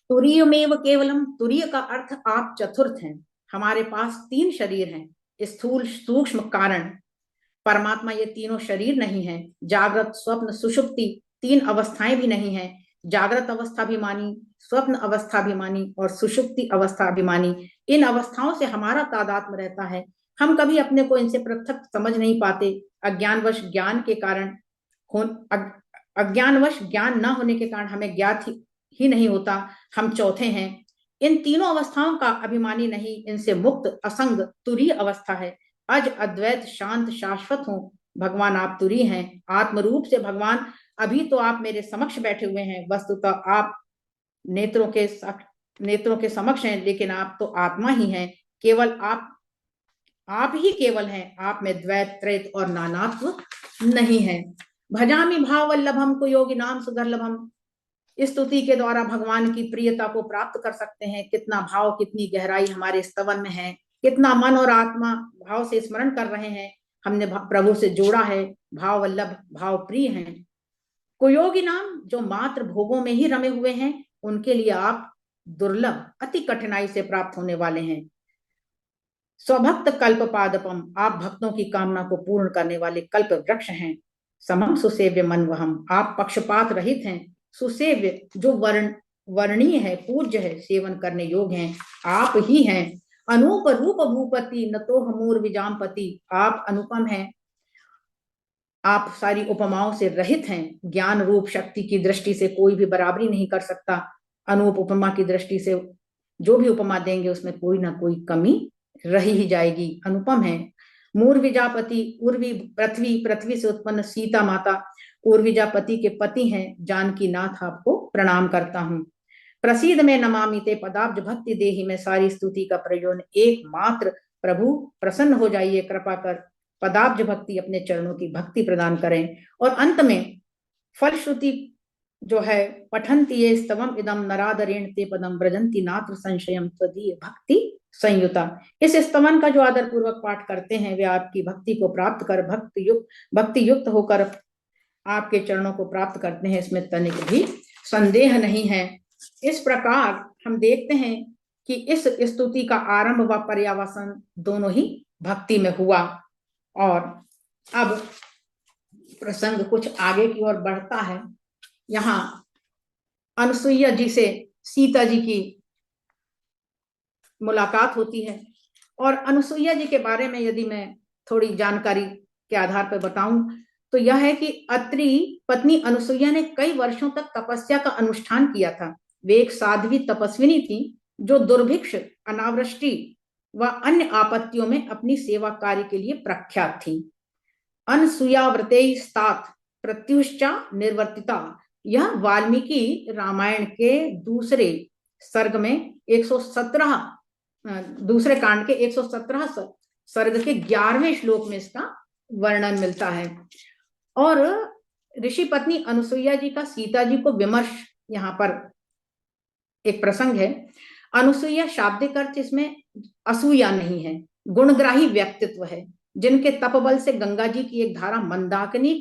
[SPEAKER 2] तुरीयमेव केवलम। तुरीय का अर्थ आप चतुर्थ हैं। हमारे पास 3 शरीर हैं, स्थूल सूक्ष्म कारण। परमात्मा ये तीनों शरीर नहीं है। जागृत स्वप्न सुषुप्ति 3 अवस्थाएं भी नहीं है। जागृत अवस्थाभिमानी, स्वप्न अवस्थाभिमानी और सुषुप्ति अवस्थाभिमानी। इन अवस्थाओं से हमारा तादात्म्य रहता है। हम कभी अपने को इनसे पृथक समझ नहीं पाते। अज्ञानवश ज्ञान के कारण अज्ञानवश ज्ञान न होने के कारण हमें ज्ञात ही नहीं होता हम चौथे हैं। इन तीनों अवस्थाओं का अभिमानी नहीं, इनसे मुक्त असंग तुरीय अवस्था है। अज अद्वैत शांत शाश्वत हो। भगवान आप तुरी हैं। आत्म रूप से भगवान अभी तो आप मेरे समक्ष बैठे हुए हैं, वस्तुतः आप नेत्रों के समक्ष हैं, लेकिन आप तो आत्मा ही हैं। केवल आप ही केवल हैं। आप में द्वैत त्रैत और नानात्व नहीं है। भजामि भाव वल्लभम कुयोगी नाम सुदर्लभम। इस स्तुति के द्वारा भगवान की प्रियता को प्राप्त कर सकते हैं। कितना भाव, कितनी गहराई हमारे स्तवन में है, कितना मन और आत्मा भाव से स्मरण कर रहे हैं। हमने प्रभु से जोड़ा है, भाव वल्लभ भाव प्रिय हैं। कुयोगी नाम जो मात्र भोगों में ही रमे हुए हैं, उनके लिए आप दुर्लभ अति कठिनाई से प्राप्त होने वाले हैं। स्वभक्त कल्प पादपम। आप भक्तों की कामना को पूर्ण करने वाले कल्प वृक्ष हैं। समम सुसेव्य मनवहम। आप पक्षपात रहित हैं। सुसेव्य जो वर्णीय है, पूज्य है, सेवन करने योग्य हैं, आप ही हैं। अनूप रूप भूपति न तो हमूर विजामपति। आप अनुपम हैं, आप सारी उपमाओं से रहित हैं। ज्ञान रूप शक्ति की दृष्टि से कोई भी बराबरी नहीं कर सकता। अनूप उपमा की दृष्टि से जो भी उपमा देंगे उसमें कोई ना कोई कमी रही ही जाएगी। अनुपम है। मूर्विजापति उर्वी पृथ्वी, पृथ्वी से उत्पन्न सीता माता उर्विजापति के पति हैं। जानकी नाथ आपको प्रणाम करता हूँ। प्रसिद्ध में नमामि ते पदाब्ज भक्ति देहि में। सारी स्तुति का प्रयोजन एकमात्र प्रभु प्रसन्न हो जाइए, कृपा कर पदाब्ज भक्ति अपने चरणों की भक्ति प्रदान करें। और अंत में फलश्रुति जो है, पठंती ये स्तवम इदम नरादरेण ते पदम ब्रजंती नात्र संशयम त्वदीय भक्ति संयुता। इस स्तवन का जो आदर पूर्वक पाठ करते हैं वे आपकी भक्ति को प्राप्त कर भक्ति युक्त होकर आपके चरणों को प्राप्त करते हैं, इसमें तनिक भी संदेह नहीं है। इस प्रकार हम देखते हैं कि इस स्तुति का आरंभ व पर्यावसान दोनों ही भक्ति में हुआ। और अब प्रसंग कुछ आगे की ओर बढ़ता है। यहाँ अनुसुईया जी से सीता जी की मुलाकात होती है। और अनुसुईया जी के बारे में यदि मैं थोड़ी जानकारी के आधार पर बताऊं तो यह है कि अत्रि पत्नी अनुसुईया ने कई वर्षों तक तपस्या का अनुष्ठान किया था। वे एक साध्वी तपस्विनी थी जो दुर्भिक्ष, अनावृष्टि व अन्य आपत्तियों में अपनी सेवा कार्य के लिए प्रख्यात थी। अनसुया व्रतैस्तात प्रत्युश्चा निर्वर्तिता, यह वाल्मीकि रामायण के दूसरे सर्ग में 117 दूसरे कांड के 117 सर्ग के 11वें श्लोक में इसका वर्णन मिलता है। और ऋषि पत्नी अनुसुईया जी का सीता जी को विमर्श यहाँ पर एक प्रसंग है। अनुसुईया शाब्दिक अर्थ इसमें असूया नहीं है, गुणग्राही व्यक्तित्व है, जिनके तप बल से गंगा जी की एक धारा मंदाकिनी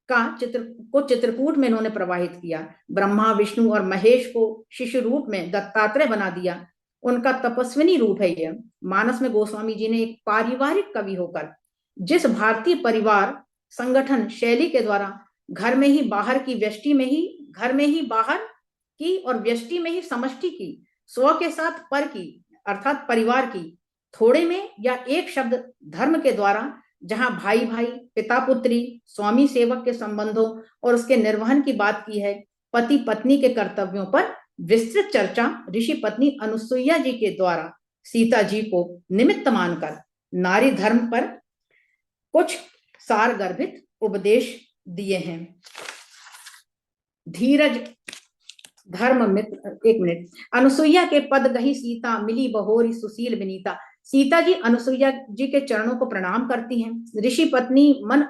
[SPEAKER 2] को चित्रकूट में इन्होंने प्रवाहित किया। ब्रह्मा, विष्णु और महेश को शिशु रूप में दत्तात्रेय बना दिया। उनका तपस्विनी रूप है यह। मानस में गोस्वामी जी ने एक पारिवारिक कवि होकर जिस भारतीय परिवार संगठन शैली के द्वारा घर में ही बाहर की, व्यष्टि में ही घर में ही बाहर की और व्यष्टि में ही समष्टि की, स्व के साथ पर की अर्थात परिवार की, थोड़े में या एक शब्द धर्म के द्वारा जहां भाई भाई, पिता पुत्री, स्वामी सेवक के संबंधों और उसके निर्वहन की बात की है, पति पत्नी के कर्तव्यों पर विस्तृत चर्चा ऋषि पत्नी अनुसुईया जी के द्वारा सीता जी को निमित्त मानकर नारी धर्म पर कुछ सार गर्भित उपदेश दिए हैं। धीरज धर्म मित्र, एक मिनट। अनुसुईया के पद गही सीता, मिली बहोरी सुशील विनीता। सीता जी अनुसुईया जी के चरणों को प्रणाम करती हैं। ऋषि पत्नी मन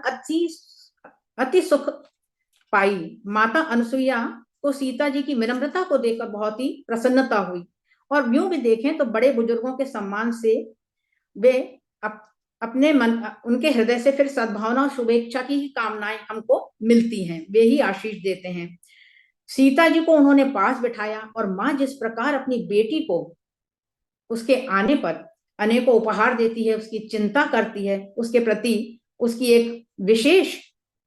[SPEAKER 2] अति सुख पाई। माता अनुसुईया को सीता जी की विनम्रता को देखकर बहुत ही प्रसन्नता हुई। और यूं भी देखें तो बड़े बुजुर्गों के सम्मान से वे अपने मन, उनके हृदय से फिर सद्भावना और शुभेच्छा की ही कामनाएं हमको मिलती हैं, वे ही आशीष देते हैं। सीता जी को उन्होंने पास बिठाया और माँ जिस प्रकार अपनी बेटी को उसके आने पर अनेकों उपहार देती है, उसकी चिंता करती है, उसके प्रति उसकी एक विशेष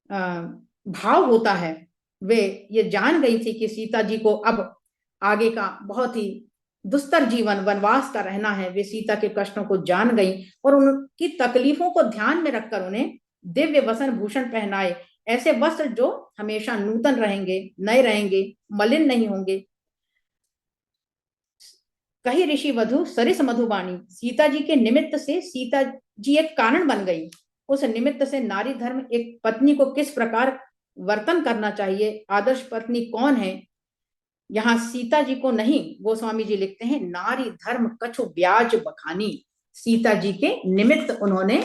[SPEAKER 2] भाव होता है, वे ये जान गई थी कि सीता जी को अब आगे का बहुत ही दुस्तर जीवन, वनवास का रहना है। वे सीता के कष्टों को जान गई और उनकी तकलीफों को ध्यान में रखकर उन्हें दिव्य वसन भूषण पहनाए, ऐसे वस्त्र जो हमेशा नूतन रहेंगे, नए रहेंगे, मलिन नहीं होंगे। कही ऋषि वधु सरिस मधुबानी, सीता जी के निमित्त से सीता जी एक कारण बन गई। उस निमित्त से नारी धर्म, एक पत्नी को किस प्रकार वर्तन करना चाहिए, आदर्श पत्नी कौन है, यहाँ सीता जी को नहीं, गोस्वामी जी लिखते हैं नारी धर्म कछु ब्याज बखानी। सीता जी के निमित्त उन्होंने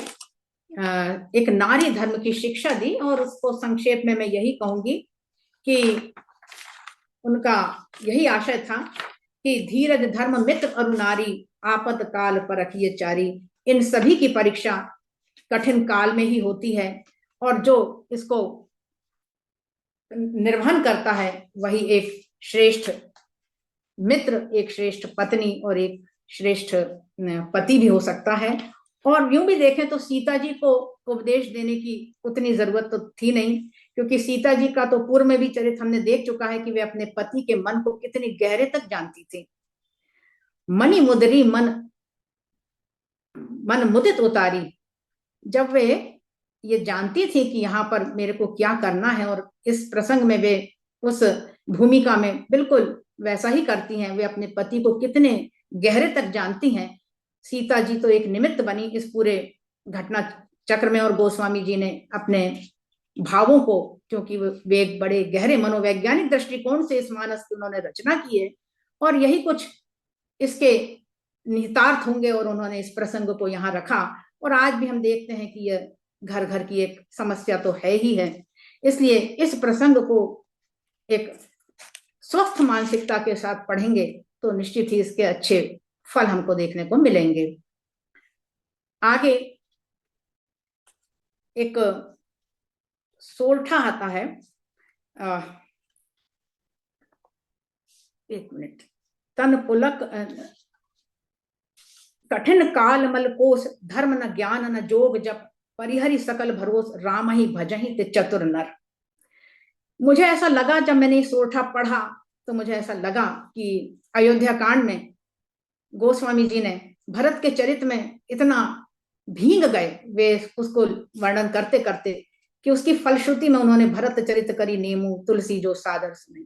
[SPEAKER 2] एक नारी धर्म की शिक्षा दी। और उसको संक्षेप में मैं यही कहूंगी कि उनका यही आशय था कि धीरज धर्म मित्र और नारी, आपद काल परखिए चारी। इन सभी की परीक्षा कठिन काल में ही होती है और जो इसको निर्वहन करता है वही एक श्रेष्ठ मित्र, एक श्रेष्ठ पत्नी और एक श्रेष्ठ पति भी हो सकता है। और यूं भी देखें तो सीता जी को उपदेश देने की उतनी जरूरत तो थी नहीं, क्योंकि सीता जी का तो पूर्व में भी चरित्र हमने देख चुका है कि वे अपने पति के मन को कितने गहरे तक जानती थी। मणि मुदरी मन मुदित उतारी, जब वे ये जानती थी कि यहाँ पर मेरे को क्या करना है, और इस प्रसंग में वे उस भूमिका में बिल्कुल वैसा ही करती हैं। वे अपने पति को कितने गहरे तक जानती हैं। सीता जी तो एक निमित्त बनी इस पूरे घटना चक्र में, और गोस्वामी जी ने अपने भावों को, क्योंकि वे एक बड़े गहरे मनोवैज्ञानिक दृष्टिकोण से इस मानस की उन्होंने रचना की है, और यही कुछ इसके निहितार्थ होंगे और उन्होंने इस प्रसंग को यहाँ रखा। और आज भी हम देखते हैं कि यह घर घर की एक समस्या तो है ही है। इसलिए इस प्रसंग को एक स्वस्थ मानसिकता के साथ पढ़ेंगे तो निश्चित ही इसके अच्छे फल हमको देखने को मिलेंगे। आगे एक सोरठा आता है, एक मिनट। तन पुलक कठिन काल मल कोस, धर्म न ज्ञान न जोग जप, परिहरि सकल भरोस, राम ही भजहि ते चतुर नर। मुझे ऐसा लगा जब मैंने सोरठा पढ़ा तो मुझे ऐसा लगा कि अयोध्या कांड में गोस्वामी जी ने भरत के चरित्र में इतना भीग गए, वे उसको वर्णन करते करते, कि उसकी फलश्रुति में उन्होंने भरत चरित्र करी नेमू तुलसी जो सादर सुने।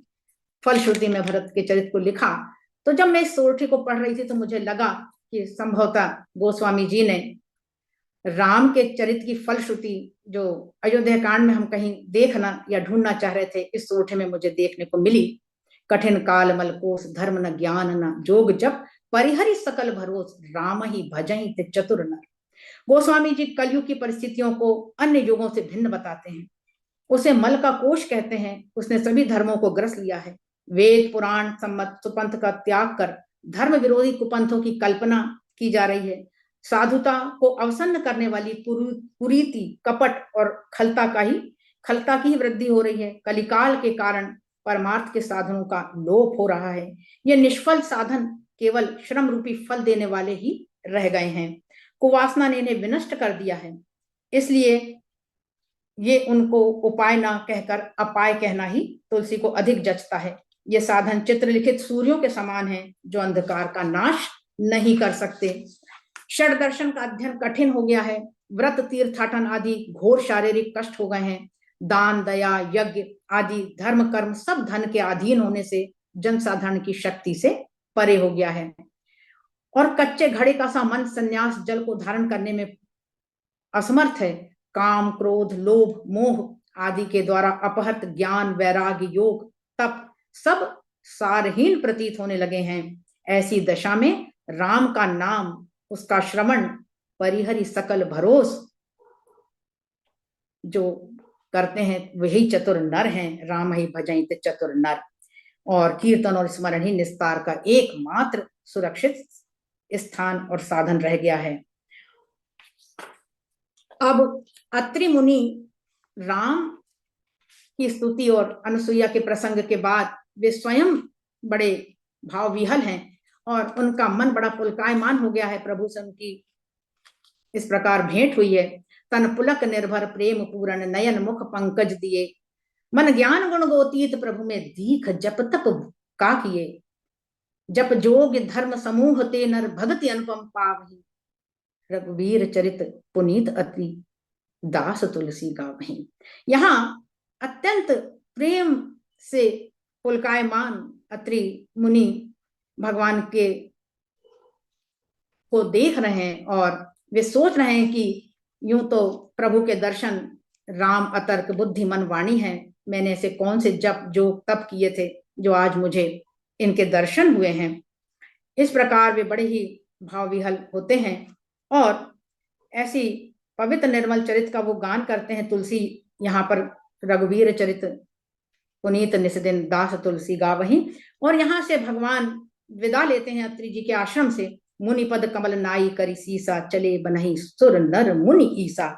[SPEAKER 2] फलश्रुति में भरत के चरित्र को लिखा। तो जब मैं इस सोरठी को पढ़ रही थी तो मुझे लगा कि संभवतः गोस्वामी जी ने राम के चरित्र की फलश्रुति जो अयोध्या कांड में हम कहीं देखना या ढूंढना चाह रहे थे, इस सोरठे में मुझे देखने को मिली। कठिन काल मल कोस, धर्म न ज्ञान न जोग जप, परिहरि सकल भरोस, राम ही भजहि ते चतुर नर। गोस्वामी जी कलयुग की परिस्थितियों को अन्य युगों से भिन्न बताते हैं। उसे मल का कोश कहते हैं। उसने सभी धर्मों को ग्रस लिया है। वेद पुराण सम्मत सुपंथ का त्याग कर धर्म विरोधी कुपंथों की कल्पना की जा रही है। साधुता को अवसन्न करने वाली कुरीति, कपट और खलता की ही वृद्धि हो रही है। कलिकाल के कारण परमार्थ के साधनों का लोप हो रहा है। ये निष्फल साधन केवल श्रम रूपी फल देने वाले ही रह गए हैं। कुवासना ने इन्हें विनष्ट कर दिया है। इसलिए ये उनको उपाय ना कहकर अपाय कहना ही तुलसी को अधिक जचता है। ये साधन चित्रलिखित सूर्यों के समान है जो अंधकार का नाश नहीं कर सकते। षड दर्शन का अध्ययन कठिन हो गया है। व्रत तीर्थाटन आदि घोर शारीरिक कष्ट हो गए हैं। दान दया यज्ञ आदि धर्म कर्म सब धन के अधीन होने से जनसाधारण की शक्ति से परे हो गया है। और कच्चे घड़े का सा मन संन्यास जल को धारण करने में असमर्थ है। काम क्रोध लोभ मोह आदि के द्वारा अपहृत ज्ञान वैराग्य योग तप सब सारहीन प्रतीत होने लगे हैं। ऐसी दशा में राम का नाम, उसका श्रवण, परिहरि सकल भरोस जो करते हैं वही चतुर नर हैं। राम ही भजहि ते चतुर नर। और कीर्तन और स्मरण ही निस्तार का एकमात्र सुरक्षित स्थान और साधन रह गया है। अब अत्रि मुनि राम की स्तुति और अनुसुईया के प्रसंग के बाद वे स्वयं बड़े भावविहल हैं और उनका मन बड़ा पुलकायमान हो गया है। प्रभु से उनकी इस प्रकार भेंट हुई है। तन पुलक निर्भर प्रेम पूर्ण, नयन मुख पंकज दिए, मन ज्ञान गुण गोतीत प्रभु में दीख जप तप का किए। जप जोग धर्म समूह ते नर, भगति अनुपम पावहि, रघुवीर चरित पुनीत अति दास तुलसी गावहि। यहाँ अत्यंत प्रेम से पुलकायमान अत्रि मुनि भगवान के को देख रहे हैं और वे सोच रहे हैं कि यूं तो प्रभु के दर्शन राम अतर्क बुद्धिमान वाणी है। मैंने ऐसे कौन से जप जो तप किए थे जो आज मुझे इनके दर्शन हुए हैं। इस प्रकार वे बड़े ही भावविहल होते हैं और ऐसी पवित्र निर्मल चरित्र का वो गान करते हैं। तुलसी यहाँ पर रघुवीर चरित पुनीत निस्दिन दास तुलसी गावहि। और यहाँ से भगवान विदा लेते हैं अत्रि जी के आश्रम से। मुनि पद कमल नाई करी सीसा, चले बनहि सुर नर मुनि ईसा,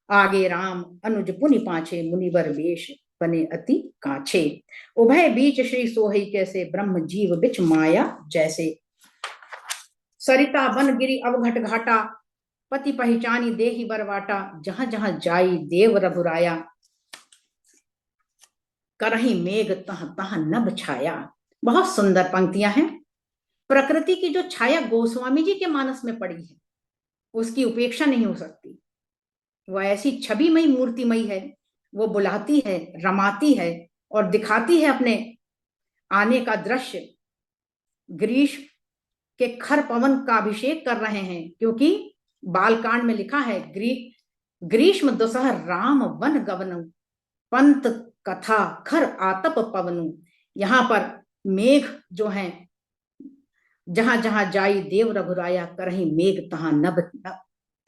[SPEAKER 2] आगे राम अनुज पुनि पाछे, मुनिवर वेश बने अति काछे, उभय बीच श्री सोहई कैसे, ब्रह्म जीव बिच माया जैसे, सरिता बन गिरी अवघट घाटा, पति पहचानी देहि बरवाटा, जहां जहां जाई देव रघुराया, करही मेघ तह तह नभ छाया। बहुत सुंदर पंक्तियां हैं। प्रकृति की जो छाया गोस्वामी जी के मानस में पड़ी है उसकी उपेक्षा नहीं हो सकती। वह ऐसी छविमयी मूर्तिमयी है। वो बुलाती है, रमाती है और दिखाती है अपने आने का दृश्य। ग्रीष्म के खर पवन का अभिषेक कर रहे हैं, क्योंकि बालकांड में लिखा है ग्रीष्म दुसह राम वन गवनु, पंत कथा खर आतप पवनु। यहाँ पर मेघ जो हैं जहां जहां जाई देव रघुराया, करही मेघ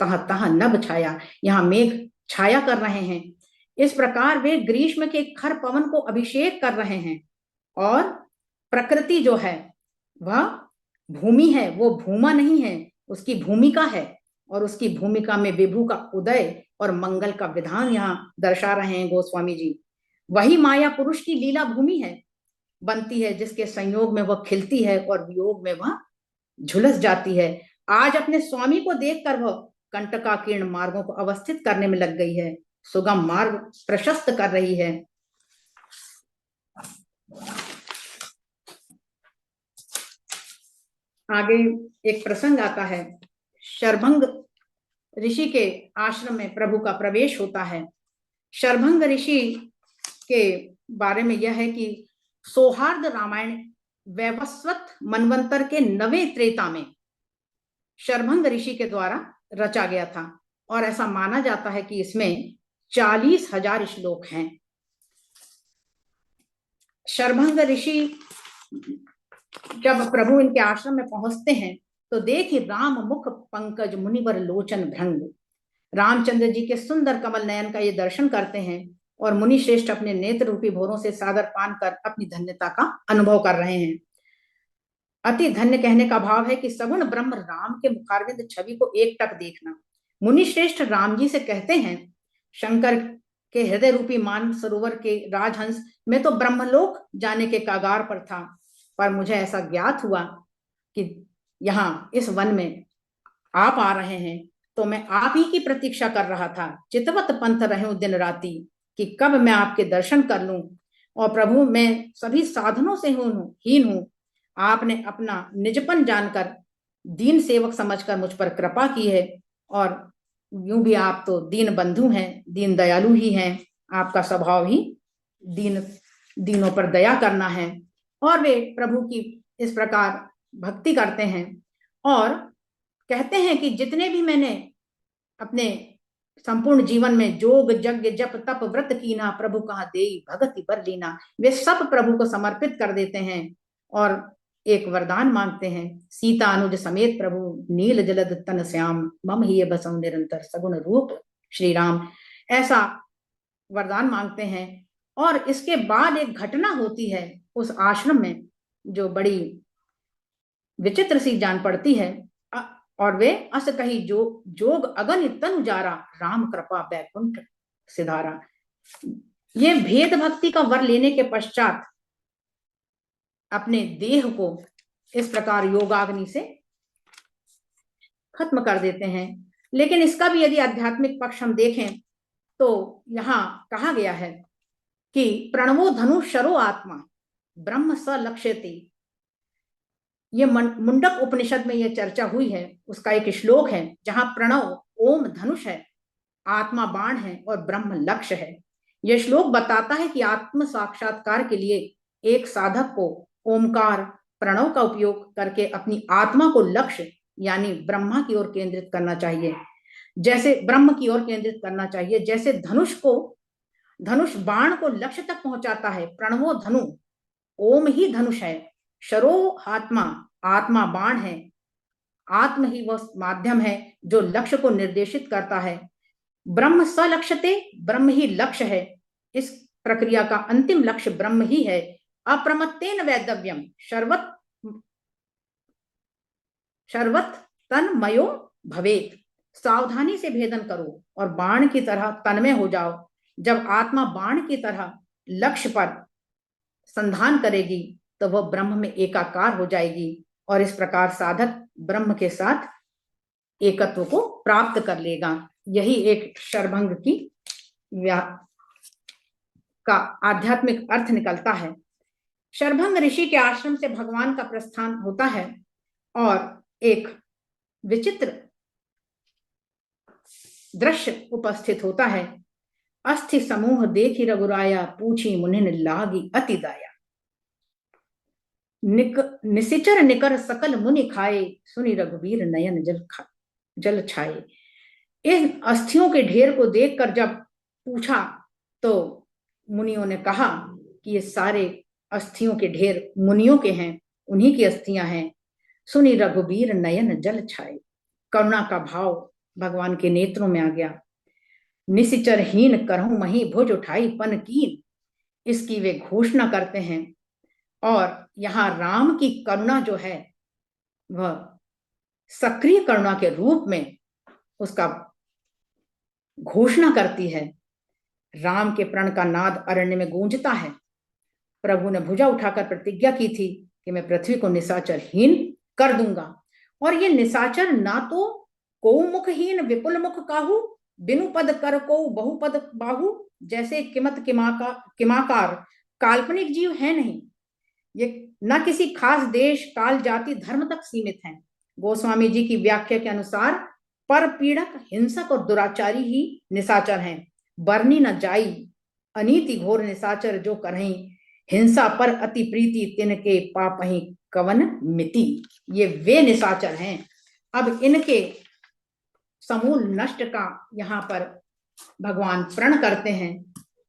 [SPEAKER 2] तहां तहां नभ छाया। यहाँ मेघ छाया कर रहे हैं। इस प्रकार वे ग्रीष्म के खर पवन को अभिषेक कर रहे हैं। और प्रकृति जो है वह भूमि है, वो भूमा नहीं है, उसकी भूमिका है। और उसकी भूमिका में विभु का उदय और मंगल का विधान यहाँ दर्शा रहे हैं गोस्वामी जी। वही माया पुरुष की लीला भूमि है, बनती है, जिसके संयोग में वह खिलती है और वियोग में वह झुलस जाती है। आज अपने स्वामी को देखकर वह कंटकाकीर्ण मार्गों को अवस्थित करने में लग गई है, सुगम मार्ग प्रशस्त कर रही है। आगे एक प्रसंग आता है। शरभंग ऋषि के आश्रम में प्रभु का प्रवेश होता है। शरभंग ऋषि के बारे में यह है कि सौहार्द रामायण वैवस्वत मनवंतर के 9वें त्रेता में शरभंग ऋषि के द्वारा रचा गया था। और ऐसा माना जाता है कि इसमें 40,000 श्लोक हैं। शरभंग ऋषि जब प्रभु इनके आश्रम में पहुंचते हैं तो देखी राम मुख पंकज मुनिवर लोचन भृंग। रामचंद्र जी के सुंदर कमल नयन का ये दर्शन करते हैं और मुनि श्रेष्ठ अपने नेत्र रूपी भोरों से सादर पान कर अपनी धन्यता का अनुभव कर रहे हैं। अति धन्य कहने का भाव है कि सगुण ब्रह्म राम के मुखारविंद छवि को एकटक देखना। मुनि श्रेष्ठ राम जी से कहते हैं, शंकर के हृदय रूपी मान सरोवर के राजहंस में तो ब्रह्मलोक जाने के कागार पर था, पर मुझे ऐसा ज्ञात हुआ कि यहाँ इस वन में आप आ रहे हैं, तो मैं आप ही की प्रतीक्षा कर रहा था। चितवत पंथ रहूं दिन राति, कि कब मैं आपके दर्शन कर लूं। और प्रभु, मैं सभी साधनों से हीन हूं। आपने अपना निजपन जानकर दीन सेवक समझकर मुझ पर कृपा की है। और यूं भी आप तो दीन बंधु हैं, दीन दयालु ही हैं। आपका स्वभाव ही दीनों पर दया करना है। और वे प्रभु की इस प्रकार भक्ति करते हैं और कहते हैं कि जितने भी मैंने अपने संपूर्ण जीवन में जोग यज्ञ जप तप व्रत कीना, प्रभु कहाँ देई भगति बर लीना, वे सब प्रभु को समर्पित कर देते हैं और एक वरदान मांगते हैं। सीता अनुज समेत प्रभु नील जलद तन श्याम, मम ही बसौ निरंतर सगुण रूप श्री राम, ऐसा वरदान मांगते हैं। और इसके बाद एक घटना होती है उस आश्रम में जो बड़ी विचित्र सी जान पड़ती है। और वे अस कही जोग अगन तनु जारा, राम कृपा बैकुंठ सिधारा। ये भेद भक्ति का वर लेने के पश्चात अपने देह को इस प्रकार योगाग्नि से खत्म कर देते हैं। लेकिन इसका भी यदि आध्यात्मिक पक्ष हम देखें तो यहाँ कहा गया है कि प्रणवो धनु शरो आत्मा ब्रह्म स लक्ष्यति। ये मुंडक उपनिषद में यह चर्चा हुई है। उसका एक श्लोक है जहां प्रणव ओम धनुष है, आत्मा बाण है और ब्रह्म लक्ष्य है। यह श्लोक बताता है कि आत्म साक्षात्कार के लिए एक साधक को ओमकार प्रणव का उपयोग करके अपनी आत्मा को लक्ष्य यानी ब्रह्मा की ओर केंद्रित करना चाहिए, जैसे ब्रह्म की ओर केंद्रित करना चाहिए। जैसे धनुष बाण को लक्ष्य तक पहुंचाता है, प्रणवो धनु, ओम ही धनुष है, शरो आत्मा, आत्मा बाण है, आत्म ही वह माध्यम है जो लक्ष्य को निर्देशित करता है। ब्रह्म सलक्ष्यते, ब्रह्म ही लक्ष्य है। इस प्रक्रिया का अंतिम लक्ष्य ब्रह्म ही है। अप्रमत्तेन वैदव्यम शर्वत तन्मयो भवेत। सावधानी से भेदन करो और बाण की तरह तन्मय हो जाओ। जब आत्मा बाण की तरह लक्ष्य पर संधान करेगी तो वह ब्रह्म में एकाकार हो जाएगी और इस प्रकार साधक ब्रह्म के साथ एकत्व को प्राप्त कर लेगा। यही एक शरभंग की का आध्यात्मिक अर्थ निकलता है। शरभंग ऋषि के आश्रम से भगवान का प्रस्थान होता है और एक विचित्र दृश्य उपस्थित होता है। अस्थि समूह देखी रघुराया, पूछी मुनिन लागी अति दाया। निसिचर निकर सकल मुनि खाए, सुनि रघुवीर नयन जल छाए। इन अस्थियों के ढेर को देखकर जब पूछा तो मुनियों ने कहा कि ये सारे अस्थियों के ढेर मुनियों के हैं, उन्हीं की अस्थियां हैं। सुनी रघुबीर नयन जल छाए। करुणा का भाव भगवान के नेत्रों में आ गया। निशिचर हीन करहूं मही भुज उठाई पन कीन, इसकी वे घोषणा करते हैं। और यहाँ राम की करुणा जो है वह सक्रिय करुणा के रूप में उसका घोषणा करती है। राम के प्रण का नाद अरण्य में गूंजता है। प्रभु ने भुजा उठाकर प्रतिज्ञा की थी कि मैं पृथ्वी को निशाचरहीन कर दूंगा। और ये निशाचर ना तो को मुखहीन विपुल मुख काहू, बिनु पद कर को बहुपद बाहु, जैसे किमत किमाकार काल्पनिक जीव है नहीं। ये न किसी खास देश काल जाति धर्म तक सीमित हैं। गोस्वामी जी की व्याख्या के अनुसार पर पीड़क हिंसक और दुराचारी ही निशाचर हैं। बरनी न जाई अनीति घोर निशाचर जो करही, हिंसा पर अति प्रीति तिनके पापहि कवन मिति। ये वे निशाचर हैं। अब इनके समूल नष्ट का यहाँ पर भगवान प्रण करते हैं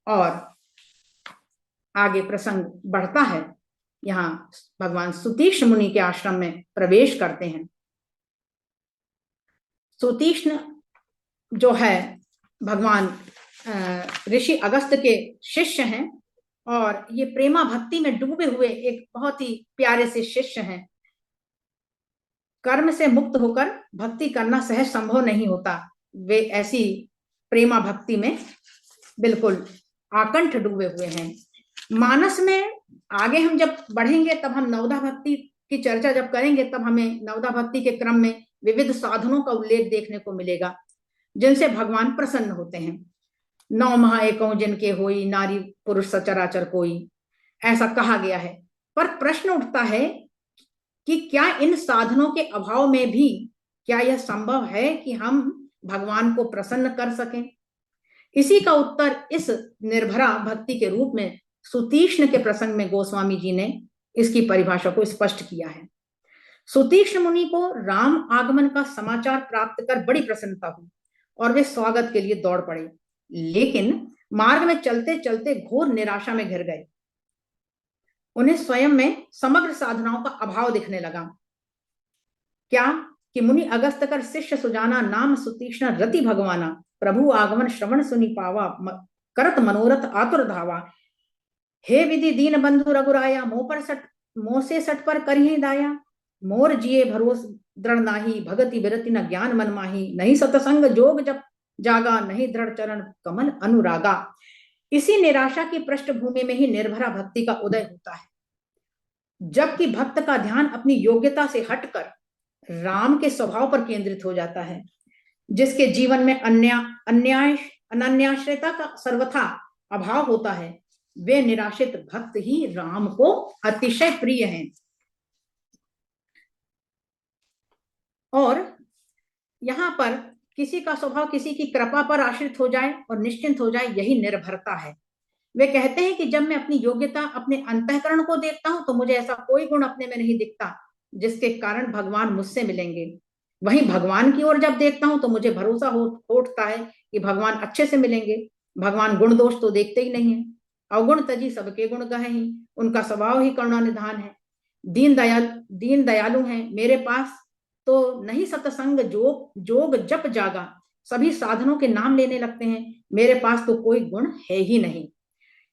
[SPEAKER 2] और आगे प्रसंग बढ़ता है। यहाँ भगवान सुतीक्ष्ण मुनि के आश्रम में प्रवेश करते हैं। सुतीक्ष्ण जो है भगवान ऋषि अगस्त के शिष्य हैं और ये प्रेमा भक्ति में डूबे हुए एक बहुत ही प्यारे से शिष्य हैं। कर्म से मुक्त होकर भक्ति करना सहज संभव नहीं होता। वे ऐसी प्रेमा भक्ति में बिल्कुल आकंठ डूबे हुए हैं। मानस में आगे हम जब बढ़ेंगे तब हम नवधा भक्ति की चर्चा जब करेंगे तब हमें नवधा भक्ति के क्रम में विविध साधनों का उल्लेख देखने को मिलेगा जिनसे भगवान प्रसन्न होते हैं। 9 महा एकौ जिनके होई, नारी पुरुष सचराचर कोई, ऐसा कहा गया है। पर प्रश्न उठता है कि क्या इन साधनों के अभाव में भी क्या यह संभव है कि हम भगवान को प्रसन्न कर सकें? इसी का उत्तर इस निर्भरा भक्ति के रूप में सुतीक्ष्ण के प्रसंग में गोस्वामी जी ने इसकी परिभाषा को स्पष्ट किया है। सुतीक्ष्ण मुनि को राम आगमन का समाचार प्राप्त कर बड़ी प्रसन्नता हुई और वे स्वागत के लिए दौड़ पड़े, लेकिन मार्ग में चलते चलते घोर निराशा में घिर गए। उन्हें स्वयं में समग्र साधनाओं का अभाव दिखने लगा। क्या कि मुनि अगस्त कर शिष्य सुजाना, नाम सुतीक्ष्ण रति भगवाना, प्रभु आगमन श्रवण सुनि पावा, करत मनोरथ आतुर धावा। हे विधि दीन बंधु रघुराया, मोह से सट पर करिहि दाया। मोर जिए भरोस दृढ़ नाही, भगति विरति न ज्ञान मन माही। नहीं सतसंग जोग जप जागा, नहीं दृढ़ चरण कमल अनुरागा। इसी निराशा की पृष्ठभूमि में ही निर्भरा भक्ति का उदय होता है। जबकि भक्त का ध्यान अपनी योग्यता से हटकर राम के स्वभाव पर केंद्रित हो जाता है, जिसके जीवन में अनन्याश्रयता का सर्वथा अभाव होता है, वे निराशित भक्त ही राम को अतिशय प्रिय हैं। और यहाँ पर किसी का स्वभाव किसी की कृपा पर आश्रित हो जाए और निश्चिंत हो जाए, यही निर्भरता है। वे कहते हैं कि जब मैं अपनी योग्यता, अपने अंतःकरण को देखता हूं तो मुझे ऐसा कोई गुण अपने में नहीं दिखता जिसके कारण भगवान मुझसे मिलेंगे। वहीं भगवान की ओर जब देखता हूं तो मुझे भरोसा उठता है कि भगवान अच्छे से मिलेंगे। भगवान गुण दोष तो देखते ही नहीं है। अवगुण तजी सबके गुण कहे ही, उनका स्वभाव ही करुणा निधान है। दीन दयालु हैं। मेरे पास तो नहीं सतसंग जोग जप जागा, सभी साधनों के नाम लेने लगते हैं, मेरे पास तो कोई गुण है ही नहीं।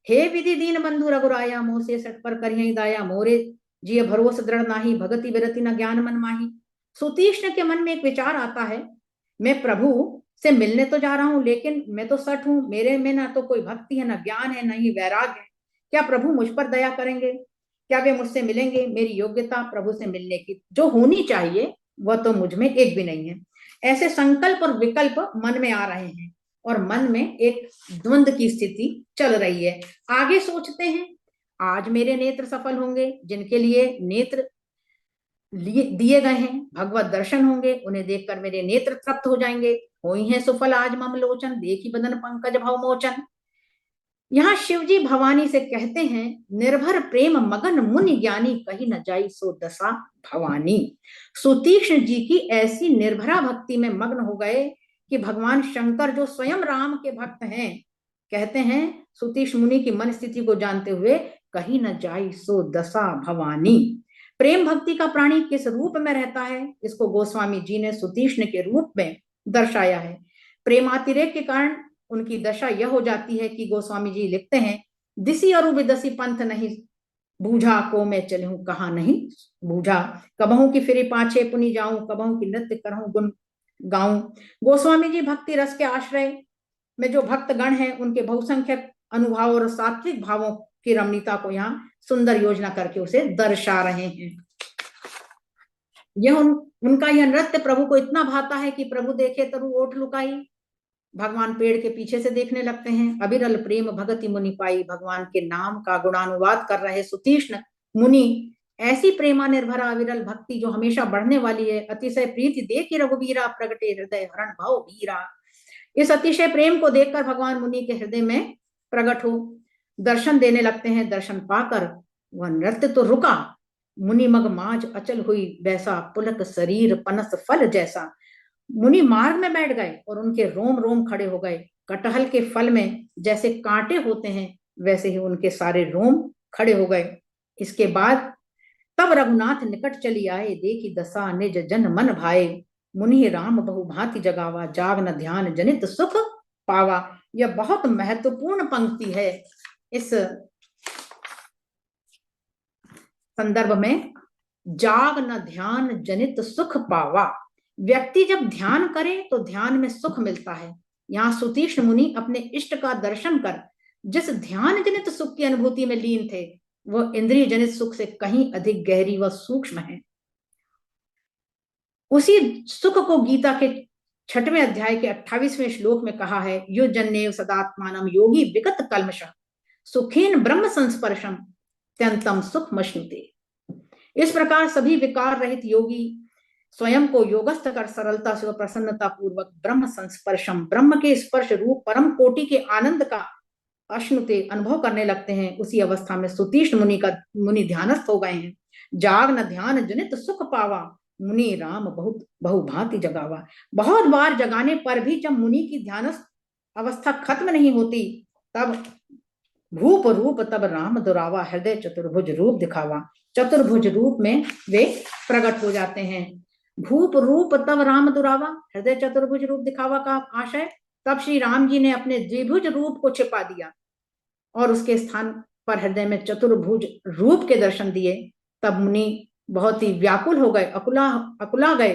[SPEAKER 2] हे विधि दीन बंधु रघुराया, मोह से सट पर करिहि दाया। मोरे जिय भरोस दृढ़ नाही, भगति विरति न ज्ञान मन माही। सुतीक्ष्ण के मन में एक विचार आता है, मैं प्रभु से मिलने तो जा रहा हूं, लेकिन मैं तो सठ हूं, मेरे में ना तो कोई भक्ति है, ना ज्ञान है, ना ही वैराग्य है। क्या प्रभु मुझ पर दया करेंगे? क्या वे मुझसे मिलेंगे? मेरी योग्यता प्रभु से मिलने की जो होनी चाहिए वह तो मुझ में एक भी नहीं है। ऐसे संकल्प और विकल्प मन में आ रहे हैं और मन में एक द्वंद्व की स्थिति चल रही है। आगे सोचते हैं, आज मेरे नेत्र सफल होंगे, जिनके लिए नेत्र दिए गए हैं, भगवत दर्शन होंगे, उन्हें देखकर मेरे नेत्र तृप्त हो जाएंगे। होई हैं सुफल आज मम लोचन, देखी बदन पंकज भव मोचन। यहाँ शिवजी भवानी से कहते हैं, निर्भर प्रेम मगन मुनि ज्ञानी, कही न जाई सो दशा भवानी। सुतीक्ष्ण जी की ऐसी निर्भरा भक्ति में मग्न हो गए कि भगवान शंकर जो स्वयं राम के भक्त हैं, कहते हैं सुतीक्ष्ण मुनि की मन स्थिति को जानते हुए, कही न जाई सो दशा भवानी। प्रेम भक्ति का प्राणी किस रूप में रहता है, इसको गोस्वामी जी ने सुतीक्ष्ण के रूप में दर्शाया है। प्रेमातिरेक के कारण उनकी दशा यह हो जाती है कि गोस्वामी जी लिखते हैं, दिसी और विदसी पंथ नहीं बूझा, को मैं चलूं कहा नहीं बूझा, कबहू की फिरी पाछे पुनि जाऊं, कबहू की नृत्य करहूं गुण गाऊं। गोस्वामी जी भक्ति रस के आश्रय में जो भक्त गण हैं उनके बहुसंख्यक अनुभव और सात्विक भावों की रमणीयता को यहाँ सुंदर योजना करके उसे दर्शा रहे हैं। यह उनका यह नृत्य प्रभु को इतना भाता है कि प्रभु देखे तरु ओट लुकाई, भगवान पेड़ के पीछे से देखने लगते हैं। अविरल प्रेम भगति मुनि पाई, भगवान के नाम का गुणानुवाद कर रहे सुतीक्ष्ण मुनि ऐसी प्रेमा निर्भरा अविरल भक्ति जो हमेशा बढ़ने वाली है, अतिशय प्रीति देखी रघुवीरा प्रगटे हृदय हरण भाव वीरा। इस अतिशय प्रेम को देखकर भगवान मुनि के हृदय में प्रकट हो दर्शन देने लगते हैं। दर्शन पाकर वह नृत्य तो रुका, मुनि मग माज अचल हुई, वैसा पुलक शरीर पनस फल जैसा। मुनि मार्ग में बैठ गए और उनके रोम रोम खड़े हो गए। कटहल के फल में जैसे कांटे होते हैं वैसे ही उनके सारे रोम खड़े हो गए। इसके बाद तब रघुनाथ निकट चली आए, देखी दशा निज जन मन भाए, मुनि राम बहु भांति जगावा, जाग न ध्यान जनित सुख पावा। यह बहुत महत्वपूर्ण पंक्ति है इस संदर्भ में। जाग न ध्यान जनित सुख पावा, व्यक्ति जब ध्यान करे तो ध्यान में सुख मिलता है। यहाँ सुतीक्ष्ण मुनि अपने इष्ट का दर्शन कर जिस ध्यान जनित सुख की अनुभूति में लीन थे वह इंद्रिय जनित सुख से कहीं अधिक गहरी व सूक्ष्म है। उसी सुख को गीता के 6वें अध्याय के 28वें श्लोक में कहा है, यो जन्नेव सदात्मानम योगी विगत कल्मष सुखेन ब्रह्म संस्पर्शम त्यंतम सुख मश्नुते। इस प्रकार सभी विकार रहित योगी स्वयं को योगस्थ कर सरलता से व प्रसन्नता पूर्वक ब्रह्म संस्पर्शम, ब्रह्म के स्पर्श रूप परम कोटि के आनंद का अश्नुते अनुभव करने लगते हैं। उसी अवस्था में सुतीक्ष्ण मुनि ध्यानस्थ हो गए हैं। जाग न ध्यान जनित सुख पावा, मुनि राम बहुत बहुभांति जगावा। बहुत बार जगाने पर भी जब मुनि की ध्यानस्थ अवस्था खत्म नहीं होती तब भूप रूप तब राम दुरावा, हृदय चतुर्भुज रूप दिखावा। चतुर्भुज रूप में वे प्रकट हो जाते हैं। भूप रूप तब राम दुरावा, हृदय चतुर्भुज रूप दिखावा का आशय, तब श्री राम जी ने अपने द्विभुज रूप को छिपा दिया और उसके स्थान पर हृदय में चतुर्भुज रूप के दर्शन दिए। तब मुनि बहुत ही व्याकुल हो गए, अकुला गए।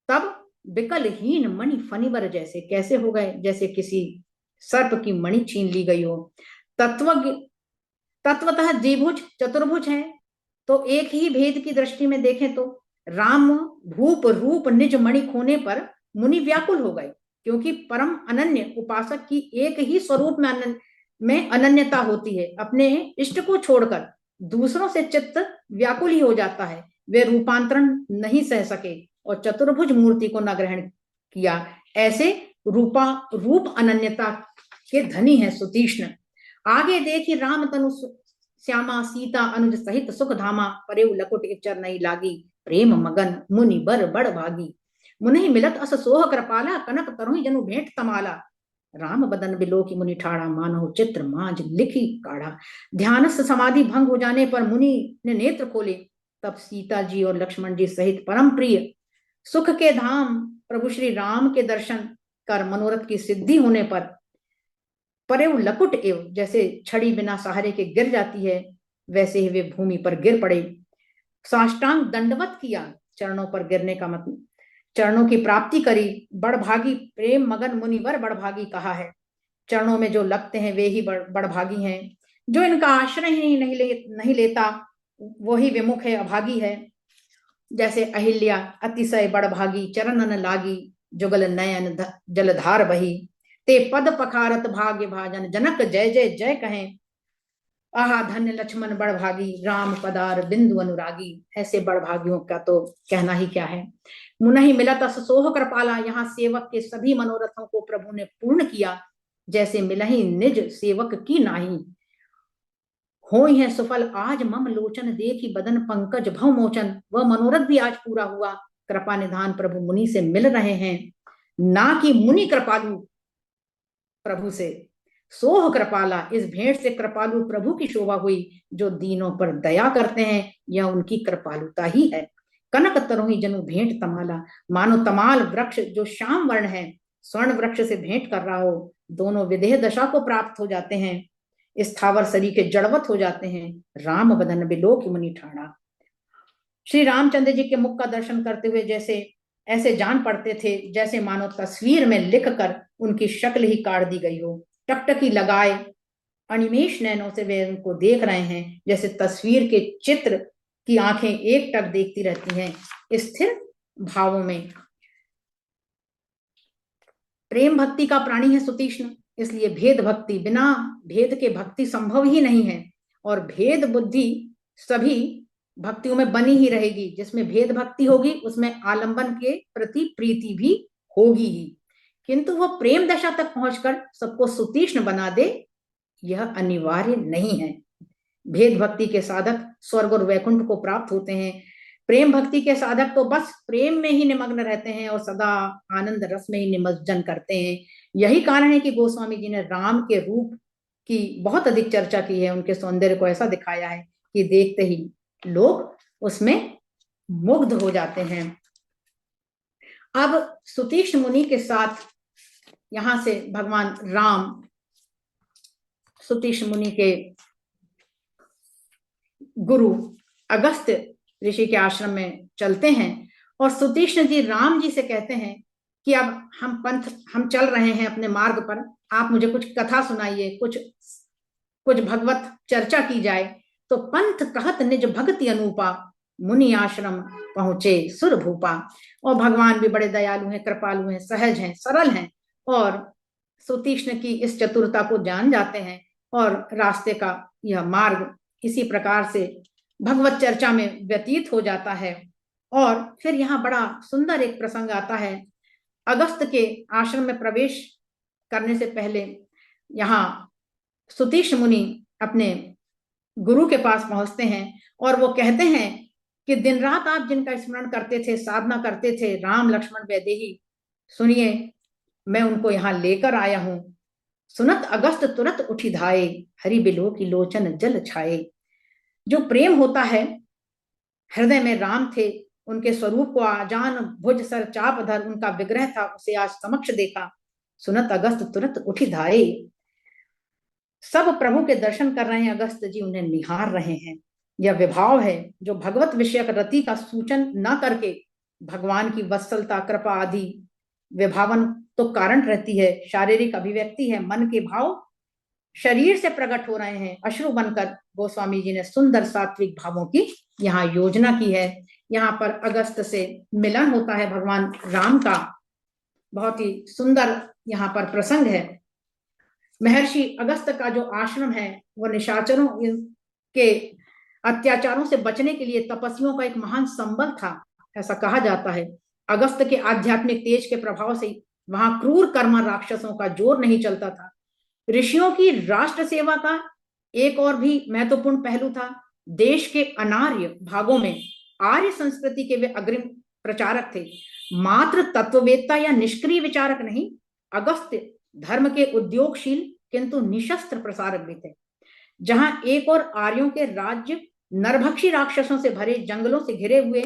[SPEAKER 2] तब विकलहीन मणि फणिवर जैसे कैसे हो गए, जैसे किसी सर्प की मणि छीन ली गई हो। तत्वतः द्विभुज चतुर्भुज है तो एक ही भेद की दृष्टि में देखें तो राम भूप रूप निज मणि खोने पर मुनि व्याकुल हो गए, क्योंकि परम अनन्य उपासक की एक ही स्वरूप में अनन्यता होती है। अपने इष्ट को छोड़कर दूसरों से चित्त व्याकुल ही हो जाता है। वे रूपांतरण नहीं सह सके और चतुर्भुज मूर्ति को न ग्रहण किया। ऐसे रूप अनन्यता के धनी है सुतीक्ष्ण। आगे देखी राम तनु श्यामा, सीता अनुज सहित सुख धामा, परेउ लकुट इचर नहीं लागी, प्रेम मगन मुनि बर बड़ भागी, मुनि मिलत अस सोह कृपाला, कनक तरु जनु भेंट तमाला, राम बदन बिलो की मुनि ठाड़ा, मानो चित्र मांझ लिखी काढ़ा। ध्यानस्थ समाधि भंग हो जाने पर मुनि ने नेत्र खोले, तब सीता जी और लक्ष्मण जी सहित परम प्रिय सुख के धाम प्रभु श्री राम के दर्शन कर मनोरथ की सिद्धि होने पर परेव लकुट एव, जैसे छड़ी बिना सहारे के गिर जाती है वैसे ही वे भूमि पर गिर पड़े। साष्टांग दंडवत किया, चरणों पर गिरने का मतलब चरणों की प्राप्ति करी। बड़भागी प्रेम मगन मुनिवर बड़भागी कहा है। चरणों में जो लगते हैं वे ही बड़भागी हैं। जो इनका आश्रय ही नहीं लेता वही विमुख है, अभागी है। जैसे अहिल्या अतिशय बड़भागी, चरणन लागी, जुगल नयन जलधार बही, ते पद पखारत भाग्य भाजन, जनक जय जय जय कहें, आहा धन्य लक्ष्मण बड़भागी, राम पदार बिंदु अनुरागी। ऐसे बड़भागियों का तो कहना ही क्या है। मुनहि मिलत अस सोह कृपाला, यहाँ सेवक के सभी मनोरथों को प्रभु ने पूर्ण किया, जैसे मिलहि निज सेवक की नाही। होई है सुफल आज मम लोचन, देखी बदन पंकज भव मोचन। वह मनोरथ भी आज पूरा हुआ। कृपा निधान प्रभु मुनि से मिल रहे हैं, ना कि मुनि कृपालु प्रभु से। सोह कृपाला, इस भेंट से कृपालु प्रभु की शोभा हुई, जो दीनों पर दया करते हैं, यह उनकी कृपालुता ही है। कनक तरोही जनु भेंट तमाला, मानो तमाल वृक्ष जो श्याम वर्ण है स्वर्ण वृक्ष से भेंट कर रहा हो, दोनों विदेह दशा को प्राप्त हो जाते हैं, स्थावर शरीर के जड़वत हो जाते हैं। राम बदन बिलो की मुनि ठाड़ा। श्री रामचंद्र जी के मुख का दर्शन करते हुए जैसे ऐसे जान पड़ते थे जैसे मानो तस्वीर में लिख कर उनकी शक्ल ही काट दी गई हो। टकटकी लगाए अनिमेष नैनों से वे उनको देख रहे हैं, जैसे तस्वीर के चित्र की आंखें एक टक देखती रहती हैं स्थिर भावों में। प्रेम भक्ति का प्राणी है सुतीक्ष्ण, इसलिए भेद भक्ति, बिना भेद के भक्ति संभव ही नहीं है। और भेद बुद्धि सभी भक्तियों में बनी ही रहेगी। जिसमें भेद भक्ति होगी उसमें आलंबन के प्रति प्रीति भी होगी ही, किंतु वह प्रेम दशा तक पहुंचकर सबको सुतीक्ष्ण बना दे, यह अनिवार्य नहीं है। भेद भक्ति के साधक स्वर्ग और वैकुंठ को प्राप्त होते हैं, प्रेम भक्ति के साधक तो बस प्रेम में ही निमग्न रहते हैं और सदा आनंद रस में ही निमज्जन करते हैं। यही कारण है कि गोस्वामी जी ने राम के रूप की बहुत अधिक चर्चा की है, उनके सौंदर्य को ऐसा दिखाया है कि देखते ही लोग उसमें मुग्ध हो जाते हैं। अब सुतीक्ष्ण मुनि के साथ यहां से भगवान राम सुतीक्ष्ण मुनि के गुरु अगस्त्य ऋषि के आश्रम में चलते हैं और सुतीक्ष्ण जी राम जी से कहते हैं कि अब हम चल रहे हैं अपने मार्ग पर, आप मुझे कुछ कथा सुनाइए, कुछ भगवत चर्चा की जाए। तो पंथ कहत निज भक्ति अनुपा, मुनि आश्रम पहुंचे सुर भूपा। और भगवान भी बड़े दयालु हैं, कृपालु हैं, सहज हैं, सरल हैं और सुतीक्ष्ण की इस चतुरता को जान जाते हैं और रास्ते का यह मार्ग इसी प्रकार से भगवत चर्चा में व्यतीत हो जाता है। और फिर यहाँ बड़ा सुंदर एक प्रसंग आता है। अगस्त के आश्रम में प्रवेश करने से पहले यहाँ सुतीक्ष्ण मुनि अपने गुरु के पास पहुंचते हैं और वो कहते हैं कि दिन रात आप जिनका स्मरण करते थे, साधना करते थे, राम लक्ष्मण वैदेही, सुनिए मैं उनको यहाँ लेकर आया हूं। सुनत अगस्त तुरंत उठी धाये, हरि बिलो की लोचन जल छाए। जो प्रेम होता है, हृदय में राम थे, उनके स्वरूप को आजान भुज सर चाप धर उनका विग्रह था, उसे आज समक्ष देखा। सुनत अगस्त तुरंत उठी धाये। सब प्रभु के दर्शन कर रहे हैं, अगस्त जी उन्हें निहार रहे हैं। यह विभाव है जो भगवत विषयक रति का सूचन न करके भगवान की वत्सलता, कृपा आदि विभावन तो कारण रहती है, शारीरिक अभिव्यक्ति है, मन के भाव शरीर से प्रकट हो रहे हैं अश्रु बनकर। गोस्वामी जी ने सुंदर सात्विक भावों की यहाँ योजना की है। यहाँ पर अगस्त से मिलन होता है भगवान राम का, बहुत ही सुंदर यहाँ पर प्रसंग है। महर्षि अगस्त का जो आश्रम है वह निशाचरों के अत्याचारों से बचने के लिए तपस्वियों का एक महान संबल था, ऐसा कहा जाता है। अगस्त के आध्यात्मिक तेज के प्रभाव से वहां क्रूर कर्म राक्षसों का जोर नहीं चलता था। ऋषियों की राष्ट्र सेवा का एक और भी महत्वपूर्ण पहलू था। देश के अनार्य भागों में आर्य संस्कृति के वे अग्रिम प्रचारक थे, मात्र तत्ववेत्ता या निष्क्रिय विचारक नहीं। अगस्त्य धर्म के उद्योगशील किंतु निशस्त्र प्रसारक भी थे। जहां एक और आर्यों के राज्य नरभक्षी राक्षसों से भरे जंगलों से घिरे हुए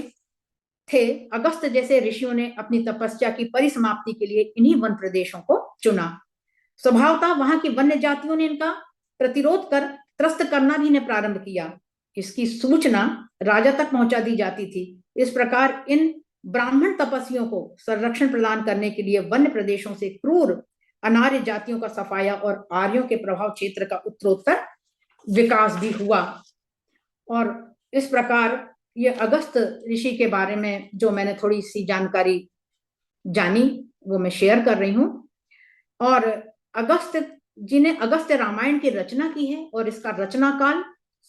[SPEAKER 2] थे, अगस्त जैसे ऋषियों ने अपनी तपस्या की परिसमाप्ति के लिए इन्हीं वन प्रदेशों को चुना। स्वभावतः वहां की वन्य जातियों ने इनका प्रतिरोध कर त्रस्त करना भी ने प्रारंभ किया। इसकी सूचना राजा तक पहुंचा दी जाती थी। इस प्रकार इन ब्राह्मण तपस्वियों को संरक्षण प्रदान करने के लिए वन्य प्रदेशों से क्रूर अनार्य जातियों का सफाया और आर्यों के प्रभाव क्षेत्र का उत्तरोत्तर विकास भी हुआ। और इस प्रकार ये अगस्त ऋषि के बारे में जो मैंने थोड़ी सी जानकारी जानी वो मैं शेयर कर रही हूं। और अगस्त जी ने अगस्त्य रामायण की रचना की है और इसका रचना काल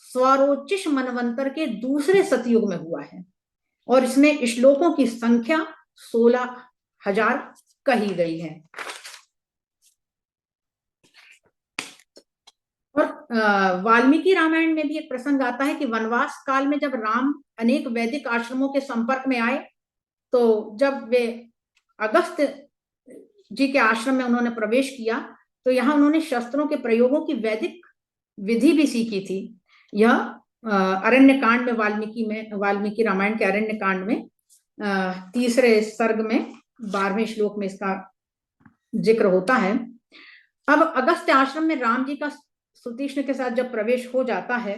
[SPEAKER 2] स्वरोचिष मनवंतर के दूसरे सतयुग में हुआ है और इसमें श्लोकों की संख्या 16,000 कही गई है। और वाल्मीकि रामायण में भी एक प्रसंग आता है कि वनवास काल में जब राम अनेक वैदिक आश्रमों के संपर्क में आए तो जब वे अगस्त जी के आश्रम में उन्होंने प्रवेश किया तो यहाँ उन्होंने शस्त्रों के प्रयोगों की वैदिक विधि भी सीखी थी। यह अरण्य कांड में वाल्मीकि रामायण के अरण्य कांड में तीसरे सर्ग में 12वें श्लोक में इसका जिक्र होता है। अब अगस्त्य आश्रम में राम जी का सुतीक्ष्ण के साथ जब प्रवेश हो जाता है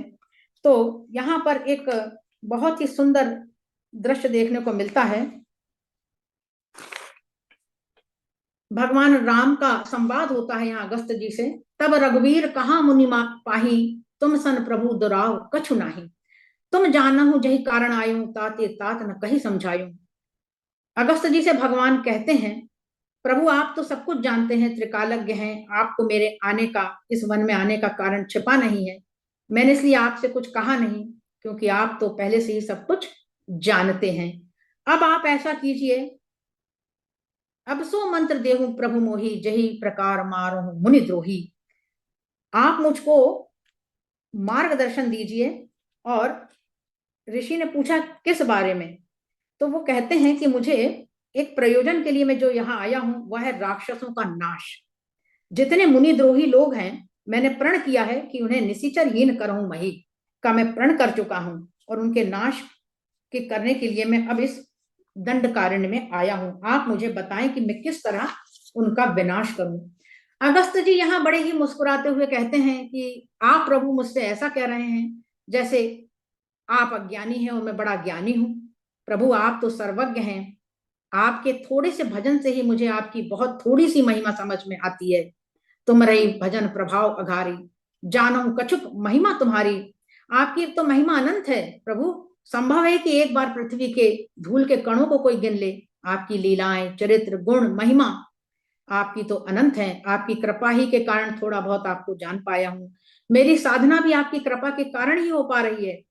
[SPEAKER 2] तो यहाँ पर एक बहुत ही सुंदर दृश्य देखने को मिलता है। भगवान राम का संवाद होता है यहाँ अगस्त्य जी से। तब रघुवीर कहा मुनि पाही, तुम सन प्रभु दुराव कछु नाही, तुम जानहु जही कारण आयो, ताते तात न कही समझायो। अगस्त्य जी से भगवान कहते हैं, प्रभु आप तो सब कुछ जानते हैं, त्रिकालज्ञ हैं, आपको मेरे आने का, इस वन में आने का कारण छिपा नहीं है। मैंने इसलिए आपसे कुछ कहा नहीं, क्योंकि आप तो पहले से ही सब कुछ जानते हैं। अब आप ऐसा कीजिए, अब सो मंत्र देहु प्रभु मोहि, जही प्रकार मारो मुनि द्रोही। आप मुझको मार्गदर्शन दीजिए। और ऋषि ने पूछा किस बारे में? तो वो कहते हैं कि मुझे एक प्रयोजन के लिए मैं जो यहाँ आया हूं वह है राक्षसों का नाश। जितने मुनि द्रोही लोग हैं, मैंने प्रण किया है कि उन्हें निशिचरहीन करऊं मही का मैं प्रण कर चुका हूं, और उनके नाश के करने के लिए मैं अब इस दंडकारण्य में आया हूं। आप मुझे बताएं कि मैं किस तरह उनका विनाश करूं। अगस्त्य जी यहाँ बड़े ही मुस्कुराते हुए कहते हैं कि आप प्रभु मुझसे ऐसा कह रहे हैं जैसे आप अज्ञानी हैं और मैं बड़ा ज्ञानी हूं। प्रभु आप तो सर्वज्ञ हैं, आपके थोड़े से भजन से ही मुझे आपकी बहुत थोड़ी सी महिमा समझ में आती है। तुम रही भजन प्रभाव अघारी, जानो कछुक महिमा तुम्हारी। आपकी तो महिमा अनंत है प्रभु, संभव है कि एक बार पृथ्वी के धूल के कणों को कोई गिन ले। आपकी लीलाएं, चरित्र, गुण, महिमा आपकी तो अनंत है। आपकी कृपा ही के कारण थोड़ा बहुत आपको जान पाया हूं। मेरी साधना भी आपकी कृपा के कारण ही हो पा रही है।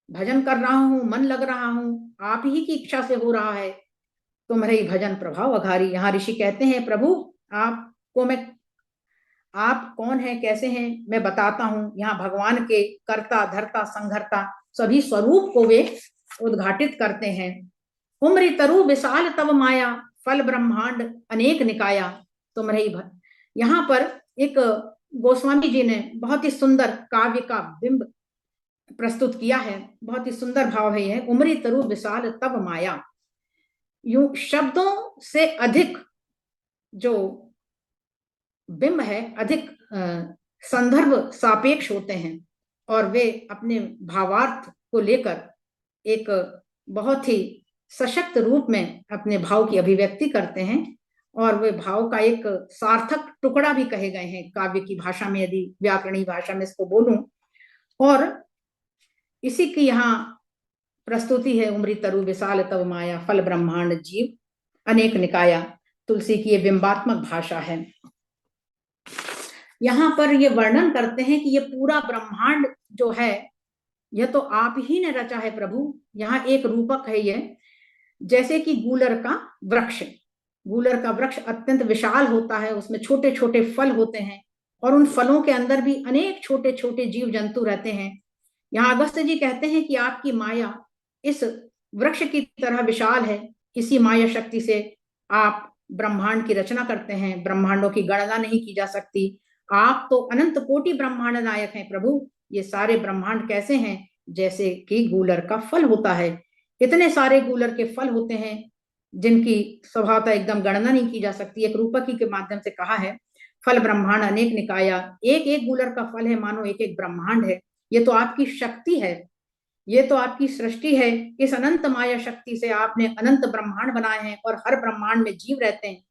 [SPEAKER 2] भजन कर रहा हूं, मन लग रहा हूं, आप ही की इच्छा से हो रहा है। तुम्हारे भजन प्रभाव अघारी। यहाँ ऋषि कहते हैं प्रभु आपको मैं, आप कौन है, कैसे हैं, मैं बताता हूं। यहाँ भगवान के कर्ता धर्ता संघर्ता सभी स्वरूप को वे उद्घाटित करते हैं। उम्र तरु विशाल तब माया, फल ब्रह्मांड अनेक निकाया। तुम रही यहाँ पर एक गोस्वामी जी ने बहुत ही सुंदर काव्य का बिंब प्रस्तुत किया है। बहुत ही सुंदर भाव है यह, उम्री तरु विशाल तब माया। यूं शब्दों से अधिक जो बिंब है, अधिक संदर्भ सापेक्ष होते हैं, और वे अपने भावार्थ को लेकर एक बहुत ही सशक्त रूप में अपने भाव की अभिव्यक्ति करते हैं। और वे भाव का एक सार्थक टुकड़ा भी कहे गए हैं काव्य की भाषा में, यदि व्याकरणिक भाषा में इसको बोलूं। और इसी की यहाँ प्रस्तुति है, उम्री तरु विशाल तव माया, फल ब्रह्मांड जीव अनेक निकाया। तुलसी की ये बिंबात्मक भाषा है। यहाँ पर ये वर्णन करते हैं कि ये पूरा ब्रह्मांड जो है यह तो आप ही ने रचा है प्रभु। यहाँ एक रूपक है ये, जैसे कि गूलर का वृक्ष। गूलर का वृक्ष अत्यंत विशाल होता है, उसमें छोटे छोटे फल होते हैं, और उन फलों के अंदर भी अनेक छोटे छोटे जीव जंतु रहते हैं। यहाँ अगस्त्य जी कहते हैं कि आपकी माया इस वृक्ष की तरह विशाल है। इसी माया शक्ति से आप ब्रह्मांड की रचना करते हैं। ब्रह्मांडों की गणना नहीं की जा सकती। आप तो अनंत कोटि ब्रह्मांड नायक हैं प्रभु। ये सारे ब्रह्मांड कैसे हैं? जैसे कि गूलर का फल होता है। इतने सारे गूलर के फल होते हैं जिनकी स्वभावतः एकदम गणना नहीं की जा सकती। एक रूपक ही के माध्यम से कहा है, फल ब्रह्मांड अनेक निकाया। एक एक गूलर का फल है मानो एक एक ब्रह्मांड है। ये तो आपकी शक्ति है, ये तो आपकी सृष्टि है। इस अनंत माया शक्ति से आपने अनंत ब्रह्मांड बनाए हैं, और हर ब्रह्मांड में जीव रहते हैं।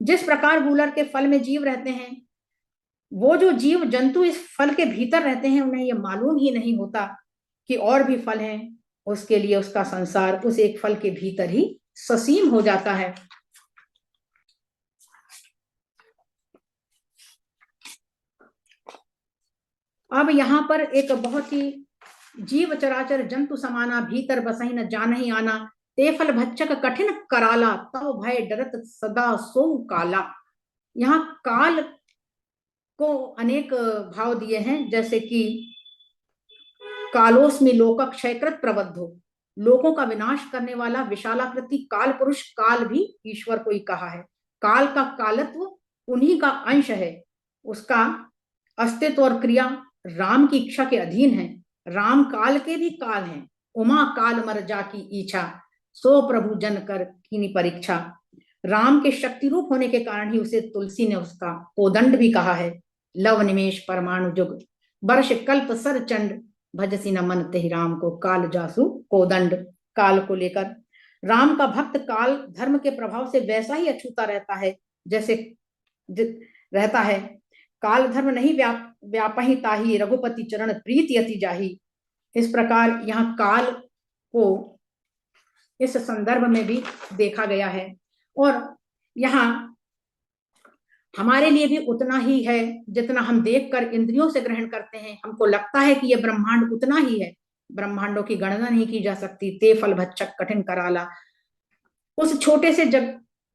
[SPEAKER 2] जिस प्रकार गूलर के फल में जीव रहते हैं, वो जो जीव जंतु इस फल के भीतर रहते हैं, उन्हें ये मालूम ही नहीं होता कि और भी फल हैं। उसके लिए उसका संसार उस एक फल के भीतर ही ससीम हो जाता है। अब यहाँ पर एक बहुत ही जीव चराचर जंतु समाना, भीतर बसही न जानही आना, ते फल भक्षक कठिन कराला, तव भय डरत सदा सो काला। यहाँ काल को अनेक भाव दिए हैं, जैसे कि कालोस्मि लोक क्षयकृत प्रबद्धो, लोगों का विनाश करने वाला विशालाकृति काल पुरुष। काल भी ईश्वर को ही कहा है। काल का कालत्व उन्हीं का अंश है। उसका अस्तित्व और क्रिया राम की इच्छा के अधीन है। राम काल के भी काल हैं। उमा काल मर जा की इच्छा, सो प्रभु जन कर कीनी परीक्षा। राम के शक्ति रूप होने के कारण ही उसे तुलसी ने उसका कोदंड भी कहा है। लव निमेश परमाणु जुग, वर्ष कल्प सर चंड, भजसी न मन तेहि राम को काल जासु कोदंड। काल को लेकर राम का भक्त काल धर्म के प्रभाव से वैसा ही अछूता रहता है जैसे रहता है। काल धर्म नहीं व्यापही ताही, रघुपति चरण प्रीति अति जाही। इस प्रकार यहाँ काल को इस संदर्भ में भी देखा गया है। और यहाँ हमारे लिए भी उतना ही है जितना हम देखकर इंद्रियों से ग्रहण करते हैं। हमको लगता है कि यह ब्रह्मांड उतना ही है। ब्रह्मांडों की गणना नहीं की जा सकती। ते फल भक्षक कठिन कराला। उस छोटे से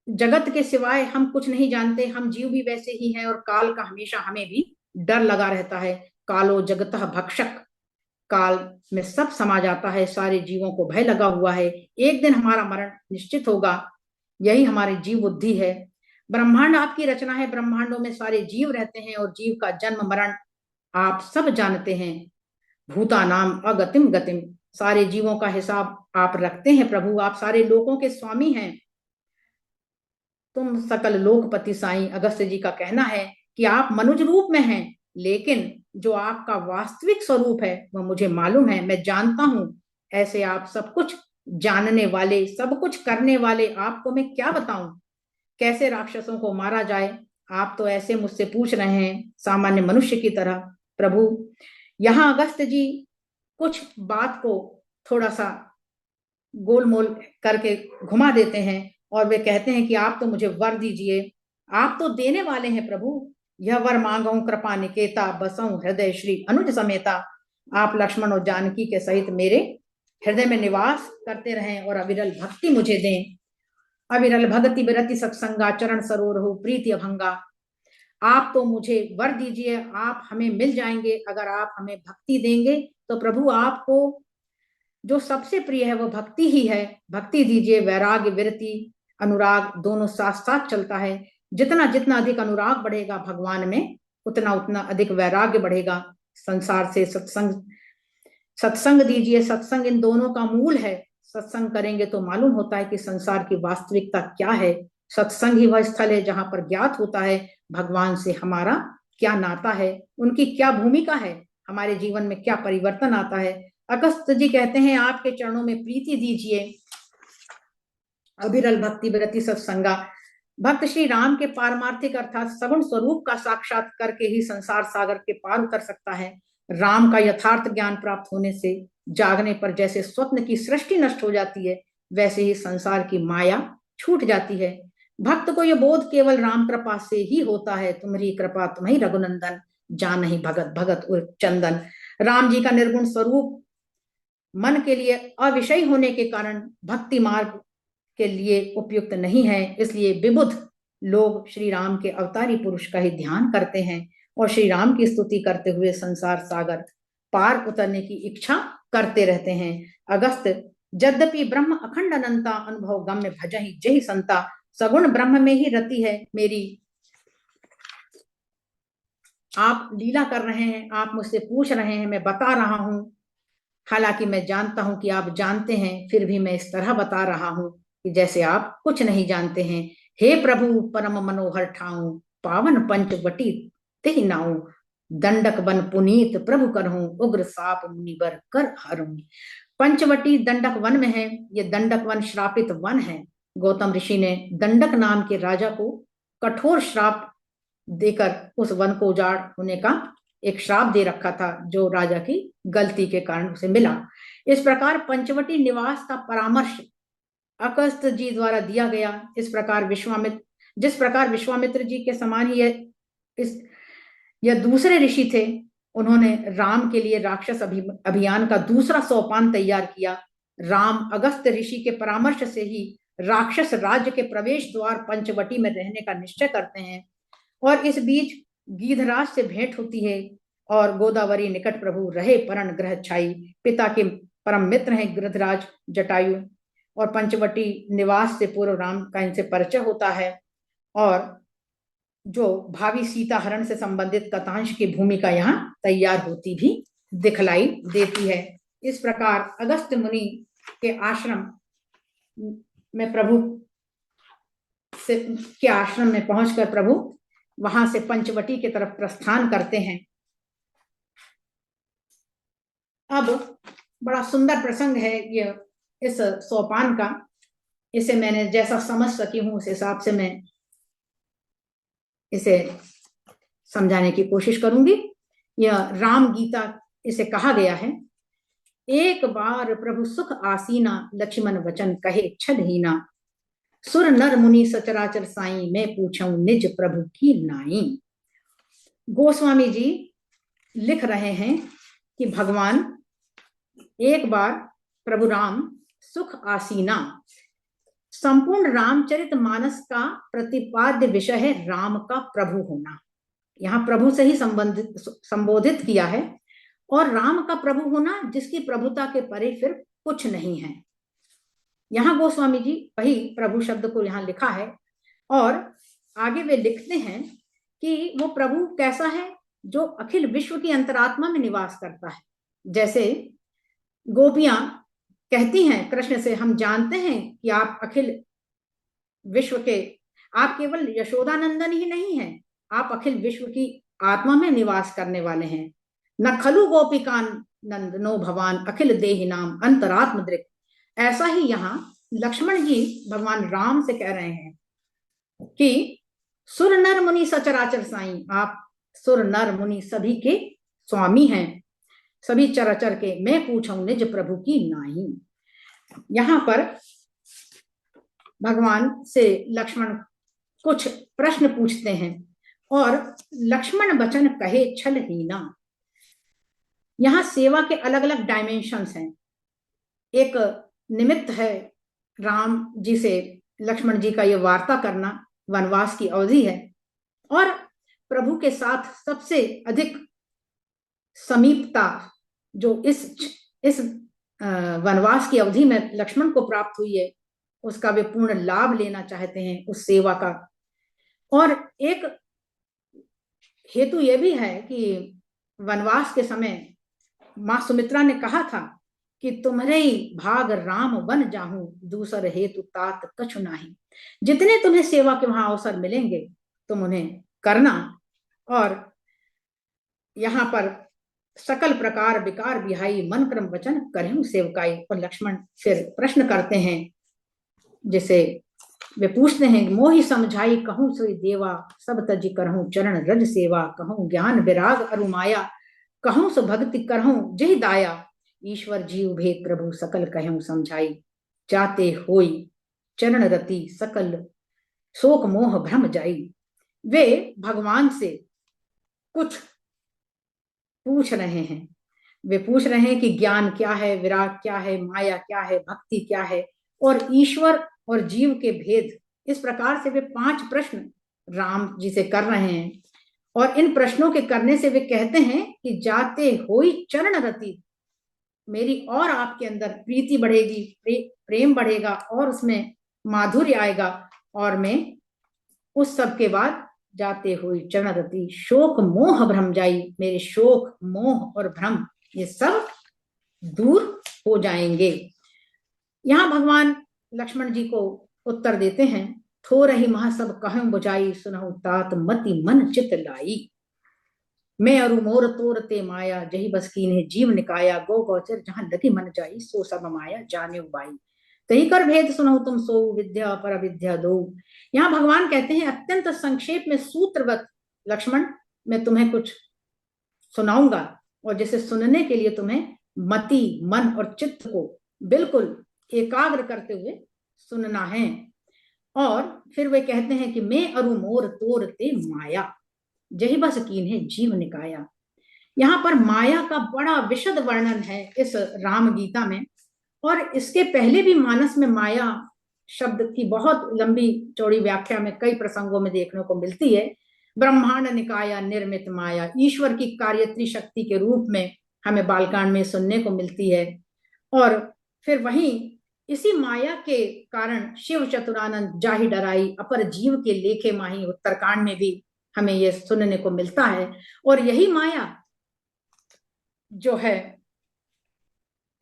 [SPEAKER 2] जगत के सिवाय हम कुछ नहीं जानते। हम जीव भी वैसे ही हैं, और काल का हमेशा हमें भी डर लगा रहता है। कालो जगतः भक्षक, काल में सब समा जाता है। सारे जीवों को भय लगा हुआ है। एक दिन हमारा मरण निश्चित होगा। यही हमारी जीव बुद्धि है। ब्रह्मांड आपकी रचना है। ब्रह्मांडों में सारे जीव रहते हैं, और जीव का जन्म मरण आप सब जानते हैं। भूता नाम अगतिम गतिम, सारे जीवों का हिसाब आप रखते हैं प्रभु। आप सारे लोगों के स्वामी हैं। तुम सकल लोकपति साईं। अगस्त्य जी का कहना है कि आप मनुष्य रूप में हैं, लेकिन जो आपका वास्तविक स्वरूप है वह मुझे मालूम है, मैं जानता हूं। ऐसे आप सब कुछ जानने वाले, सब कुछ करने वाले आपको मैं क्या बताऊं। कैसे राक्षसों को मारा जाए, आप तो ऐसे मुझसे पूछ रहे हैं सामान्य मनुष्य की तरह। प्रभु यहाँ अगस्त्य जी कुछ बात को थोड़ा सा गोलमोल करके घुमा देते हैं, और वे कहते हैं कि आप तो मुझे वर दीजिए। आप तो देने वाले हैं प्रभु। यह वर मांगू कृपा निकेता, बसऊं हृदय श्री अनुज समेता। आप लक्ष्मण और जानकी के सहित मेरे हृदय में निवास करते रहें, और अविरल भक्ति मुझे दें। अविरल भक्ति विरति सत्संगा, चरण सरोर हो प्रीति अभंगा। आप तो मुझे वर दीजिए। आप हमें मिल जाएंगे अगर आप हमें भक्ति देंगे। तो प्रभु आपको जो सबसे प्रिय है वो भक्ति ही है। भक्ति दीजिए। वैराग्य विरति अनुराग दोनों साथ साथ चलता है। जितना जितना अधिक अनुराग बढ़ेगा भगवान में, उतना उतना अधिक वैराग्य बढ़ेगा। संसार से सत्संग सत्संग दीजिए। सत्संग इन दोनों का मूल है। सत्संग करेंगे तो मालूम होता है कि संसार की वास्तविकता क्या है। सत्संग ही वह स्थल है जहां पर ज्ञात होता है भगवान से हमारा क्या नाता है, उनकी क्या भूमिका है, हमारे जीवन में क्या परिवर्तन आता है। अगस्त्य जी कहते हैं आपके चरणों में प्रीति दीजिए। अविरल भक्ति विरति सत्संगा। भक्त श्री राम के पारमार्थिक अर्थात सगुण स्वरूप का साक्षात करके ही संसार सागर के पार उतर सकता है। राम का यथार्थ ज्ञान प्राप्त होने से जागने पर जैसे स्वप्न की सृष्टि नष्ट हो जाती है, वैसे ही संसार की माया छूट जाती है। भक्त को यह बोध केवल राम कृपा से ही होता है। तुम्हारी कृपा तुम्ही रघुनंदन, जान ही भगत भगत उर चंदन। राम जी का निर्गुण स्वरूप मन के लिए अविषय होने के कारण भक्ति मार्ग के लिए उपयुक्त नहीं है। इसलिए विबुध लोग श्री राम के अवतारी पुरुष का ही ध्यान करते हैं, और श्री राम की स्तुति करते हुए संसार सागर पार उतरने की इच्छा करते रहते हैं। अगस्त यद्यपि ब्रह्म अखंड अनंता, अनुभव गम्य भजहि जहि संता। सगुण ब्रह्म में ही रति है मेरी। आप लीला कर रहे हैं, आप मुझसे पूछ रहे हैं, मैं बता रहा हूं। हालांकि मैं जानता हूं कि आप जानते हैं, फिर भी मैं इस तरह बता रहा हूं कि जैसे आप कुछ नहीं जानते हैं। हे प्रभु परम मनोहर ठाऊं, पावन पंचवटी तिहि नाऊ। दंडक वन पुनीत प्रभु करहूं, उग्र साप मुनिवर कर हरूं। पंचवटी दंडक वन में है। ये दंडक वन श्रापित वन है। गौतम ऋषि ने दंडक नाम के राजा को कठोर श्राप देकर उस वन को उजाड़ होने का एक श्राप दे रखा था, जो राजा की गलती के कारण उसे मिला। इस प्रकार पंचवटी निवास का परामर्श अगस्त्य जी द्वारा दिया गया। जिस प्रकार विश्वामित्र जी के समान ही इस यह दूसरे ऋषि थे। उन्होंने राम के लिए राक्षस अभियान का दूसरा सोपान तैयार किया। राम अगस्त्य ऋषि के परामर्श से ही राक्षस राज्य के प्रवेश द्वार पंचवटी में रहने का निश्चय करते हैं, और इस बीच गीधराज से भेंट होती है। और गोदावरी निकट प्रभु रहे परण ग्रह छाई। पिता के परम मित्र हैं गृधराज जटायु, और पंचवटी निवास से पूर्व राम का इनसे परिचय होता है। और जो भावी सीता हरण से संबंधित कथांश की भूमिका यहाँ तैयार होती भी दिखलाई देती है। इस प्रकार अगस्त्य मुनि के आश्रम में प्रभु से के आश्रम में पहुंचकर प्रभु वहां से पंचवटी की तरफ प्रस्थान करते हैं। अब बड़ा सुंदर प्रसंग है ये इस सोपान का। इसे मैंने जैसा समझ सकी हूं उस हिसाब से मैं इसे समझाने की कोशिश करूंगी। यह राम गीता इसे कहा गया है। एक बार प्रभु सुख आसीना, लक्ष्मण वचन कहे छलहीना। सुर नर मुनि सचराचर साई, मैं पूछूं निज प्रभु की नाई। गोस्वामी जी लिख रहे हैं कि भगवान एक बार प्रभु राम सुख आसीना, संपूर्ण रामचरित मानस का प्रतिपाद्य विषय है राम का प्रभु होना। यहाँ प्रभु से ही संबोधित किया है, और राम का प्रभु होना जिसकी प्रभुता के परे फिर कुछ नहीं है। यहाँ गोस्वामी जी वही प्रभु शब्द को यहाँ लिखा है, और आगे वे लिखते हैं कि वो प्रभु कैसा है, जो अखिल विश्व की अंतरात्मा में निवास करता है। जैसे गोपियां कहती हैं कृष्ण से, हम जानते हैं कि आप अखिल विश्व के, आप केवल यशोदानंदन ही नहीं हैं, आप अखिल विश्व की आत्मा में निवास करने वाले हैं। न खलु गोपिकान नंदनो भवान, अखिल देहि नाम अंतरात्म दृक्। ऐसा ही यहाँ लक्ष्मण जी भगवान राम से कह रहे हैं कि सुर नर मुनि सचराचर साई, आप सुर नर मुनि सभी के स्वामी हैं, सभी चराचर के, मैं पूछूं निज प्रभु की नाई। यहाँ पर भगवान से लक्ष्मण कुछ प्रश्न पूछते हैं, और लक्ष्मण वचन कहे छलहीना। यहाँ सेवा के अलग अलग डायमेंशंस हैं। एक निमित्त है राम जी से लक्ष्मण जी का ये वार्ता करना, वनवास की अवधि है, और प्रभु के साथ सबसे अधिक समीपता जो इस वनवास की अवधि में लक्ष्मण को प्राप्त हुई है, उसका वे पूर्ण लाभ लेना चाहते हैं, उस सेवा का। और एक हेतु यह भी है कि वनवास के समय मां सुमित्रा ने कहा था कि तुम्हारे ही भाग राम बन जाहूं, दूसर हेतु तात कछु नाही। जितने तुम्हें सेवा के वहां अवसर मिलेंगे तुम उन्हें करना। और यहाँ पर सकल प्रकार विकार बिहाई, मन क्रम वचन करें सेवकाई। और लक्ष्मण फिर प्रश्न करते हैं, जैसे वे पूछते हैं, मोहि समझाई कहूं सोई देवा, सब तज करहूं चरण रज सेवा। कहूं ज्ञान विराग अरु माया, कहूं सो भक्ति करहूं जहि दाया। ईश्वर जीव भेद प्रभु सकल कहूं समझाई, जाते होई चरण रति सकल शोक मोह भ्रम जाई। वे भगवान से कुछ पूछ रहे हैं। वे पूछ रहे हैं कि ज्ञान क्या है, विराग क्या है, माया क्या है, भक्ति क्या है, और ईश्वर और जीव के भेद। इस प्रकार से वे 5 प्रश्न राम जी से कर रहे हैं। और इन प्रश्नों के करने से वे कहते हैं कि जाते होई चरण रति, मेरी और आपके अंदर प्रीति बढ़ेगी, प्रेम बढ़ेगा, और उसमें माधुर्य आएगा। और मैं उस सब के बाद जाते हुए चरण रति शोक मोह भ्रम जाई, मेरे शोक मोह और भ्रम ये सब दूर हो जाएंगे। यहाँ भगवान लक्ष्मण जी को उत्तर देते हैं, थोर ही मह सब कहूं बुझाई, सुनहु तात मति मन चित लाई। मैं अरु मोर तोर ते माया, जही बस कीन्हे जीव निकाया। गो गौचर जहां लगी मन जाई, सो सब माया जाने उबाई। तही कर भेद सुनहु तुम सो, विद्या पर अविद्या दो। यहाँ भगवान कहते हैं अत्यंत संक्षेप में सूत्रवत, लक्ष्मण मैं तुम्हें कुछ सुनाऊंगा, और जैसे सुनने के लिए तुम्हें मति मन और चित्त को बिल्कुल एकाग्र करते हुए सुनना है। और फिर वे कहते हैं कि मैं अरु मोर तोर ते माया, जही बस कीन्हे जीव निकाया। यहाँ पर माया का बड़ा विशद वर्णन है इस राम गीता में। और इसके पहले भी मानस में माया शब्द की बहुत लंबी चौड़ी व्याख्या में कई प्रसंगों में देखने को मिलती है। ब्रह्मांड निकाया निर्मित माया, ईश्वर की कार्यत्री शक्ति के रूप में हमें बालकांड में सुनने को मिलती है। और फिर वहीं इसी माया के कारण शिव चतुरानंद जाहि डराई, अपर जीव के लेखे माही उत्तरकांड में भी हमें ये सुनने को मिलता है। और यही माया जो है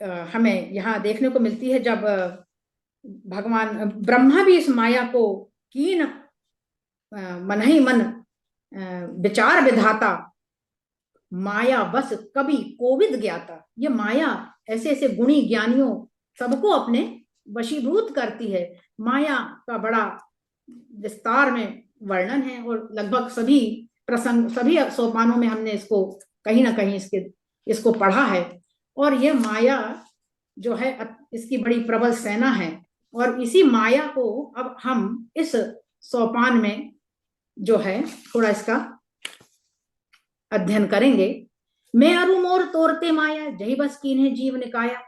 [SPEAKER 2] हमें यहाँ देखने को मिलती है, जब भगवान ब्रह्मा भी इस माया को कीन मन ही मन विचार विधाता, माया बस कभी कोविद ज्ञाता। ये माया ऐसे ऐसे गुणी ज्ञानियों सबको अपने वशीभूत करती है। माया का बड़ा विस्तार में वर्णन है और लगभग सभी प्रसंग, सभी सोपानों में हमने इसको कहीं ना कहीं इसको पढ़ा है। और यह माया जो है इसकी बड़ी प्रबल सेना है। और इसी माया को अब हम इस सोपान में जो है थोड़ा इसका अध्ययन करेंगे। मैं अरु मोर तोरते माया, जही बस कीन्हे जीव निकाया।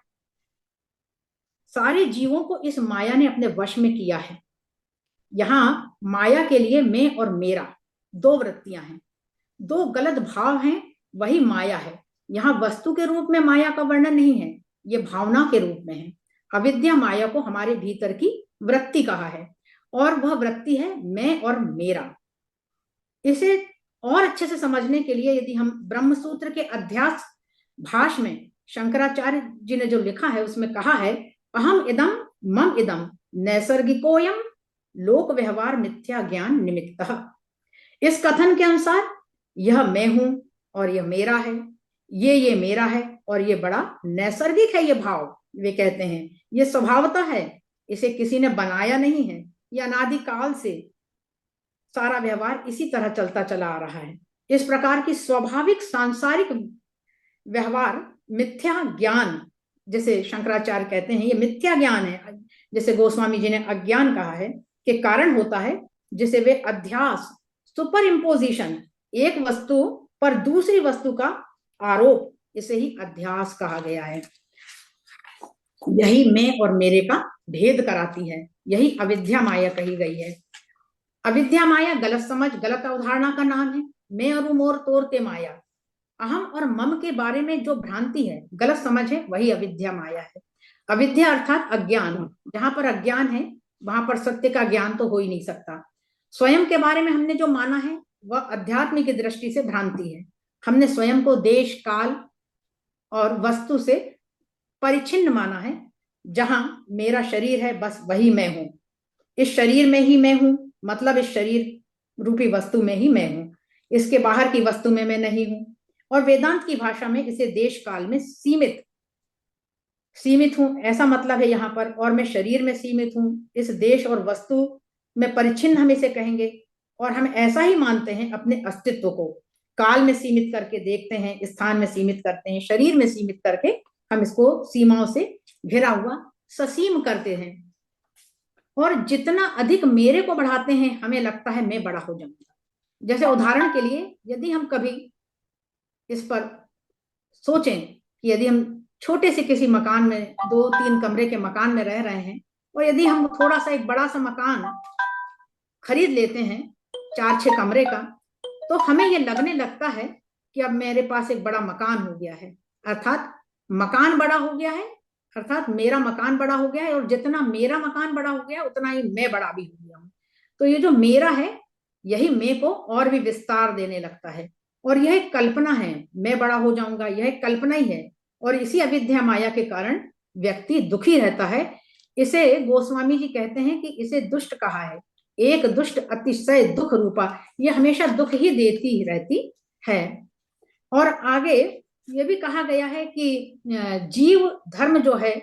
[SPEAKER 2] सारे जीवों को इस माया ने अपने वश में किया है। यहाँ माया के लिए मैं और मेरा दो वृत्तियां हैं, दो गलत भाव हैं, वही माया है। यहाँ वस्तु के रूप में माया का वर्णन नहीं है, ये भावना के रूप में है। अविद्या माया को हमारे भीतर की वृत्ति कहा है, और वह वृत्ति है मैं और मेरा। इसे और अच्छे से समझने के लिए यदि हम ब्रह्म सूत्र के अध्यास भाष में शंकराचार्य जी ने जो लिखा है उसमें कहा है, अहम इदम मम इदम नैसर्गिकोयम लोक व्यवहार मिथ्या ज्ञान निमित्तः। इस कथन के अनुसार यह मैं हूं और यह मेरा है, ये मेरा है और ये बड़ा नैसर्गिक है। ये भाव वे कहते हैं ये स्वभावता है, इसे किसी ने बनाया नहीं है। यह अनादिकाल से सारा व्यवहार इसी तरह चलता चला आ रहा है। इस प्रकार की स्वाभाविक सांसारिक व्यवहार मिथ्या ज्ञान, जैसे शंकराचार्य कहते हैं ये मिथ्या ज्ञान है, जैसे गोस्वामी जी ने अज्ञान कहा है, के कारण होता है, जिसे वे अध्यास, सुपर इम्पोजिशन, एक वस्तु पर दूसरी वस्तु का आरोप, इसे ही अध्यास कहा गया है। यही मैं और मेरे का भेद कराती है, यही अविद्या माया कही गई है। अविद्या माया गलत समझ, गलत अवधारणा का नाम है। मैं और मोर तोरते माया, अहम और मम के बारे में जो भ्रांति है, गलत समझ है, वही अविद्या माया है। अविद्या अर्थात अज्ञान। जहां पर अज्ञान है वहां पर सत्य का ज्ञान तो हो ही नहीं सकता। स्वयं के बारे में हमने जो माना है वह अध्यात्म की दृष्टि से भ्रांति है। हमने स्वयं को देश काल और वस्तु से परिचिन्न माना है। जहां मेरा शरीर है बस वही मैं हूं, इस शरीर में ही मैं हूं, मतलब इस शरीर रूपी वस्तु में ही मैं हूं, इसके बाहर की वस्तु में मैं नहीं हूं। और वेदांत की भाषा में इसे देश काल में सीमित हूं, ऐसा मतलब है यहाँ पर। और मैं शरीर में सीमित हूं, इस देश और वस्तु में परिचिन्न हम इसे कहेंगे। और हम ऐसा ही मानते हैं अपने अस्तित्व को, काल में सीमित करके देखते हैं, स्थान में सीमित करते हैं, शरीर में सीमित करके हम इसको सीमाओं से घिरा हुआ ससीम करते हैं। और जितना अधिक मेरे को बढ़ाते हैं हमें लगता है मैं बड़ा हो जाऊंगा। जैसे उदाहरण के लिए यदि हम कभी इस पर सोचें कि यदि हम छोटे से किसी मकान में, 2-3 कमरे के मकान में रह रहे हैं, और यदि हम थोड़ा सा एक बड़ा सा मकान खरीद लेते हैं 4-6 कमरे का, तो हमें ये लगने लगता है कि अब मेरे पास एक बड़ा मकान हो गया है, अर्थात मकान बड़ा हो गया है, अर्थात मेरा मकान बड़ा हो गया है। और जितना मेरा मकान बड़ा हो गया उतना ही मैं बड़ा भी हो गया हूं। तो ये जो मेरा है यही मैं को और भी विस्तार देने लगता है। और यह एक कल्पना है, मैं बड़ा हो जाऊंगा, यह एक कल्पना ही है। और इसी अविद्या माया के कारण व्यक्ति दुखी रहता है। इसे गोस्वामी जी कहते हैं कि इसे दुष्ट कहा है, एक दुष्ट अतिशय दुख रूपा, यह हमेशा दुख ही देती रहती है। और आगे ये भी कहा गया है कि जीव धर्म जो है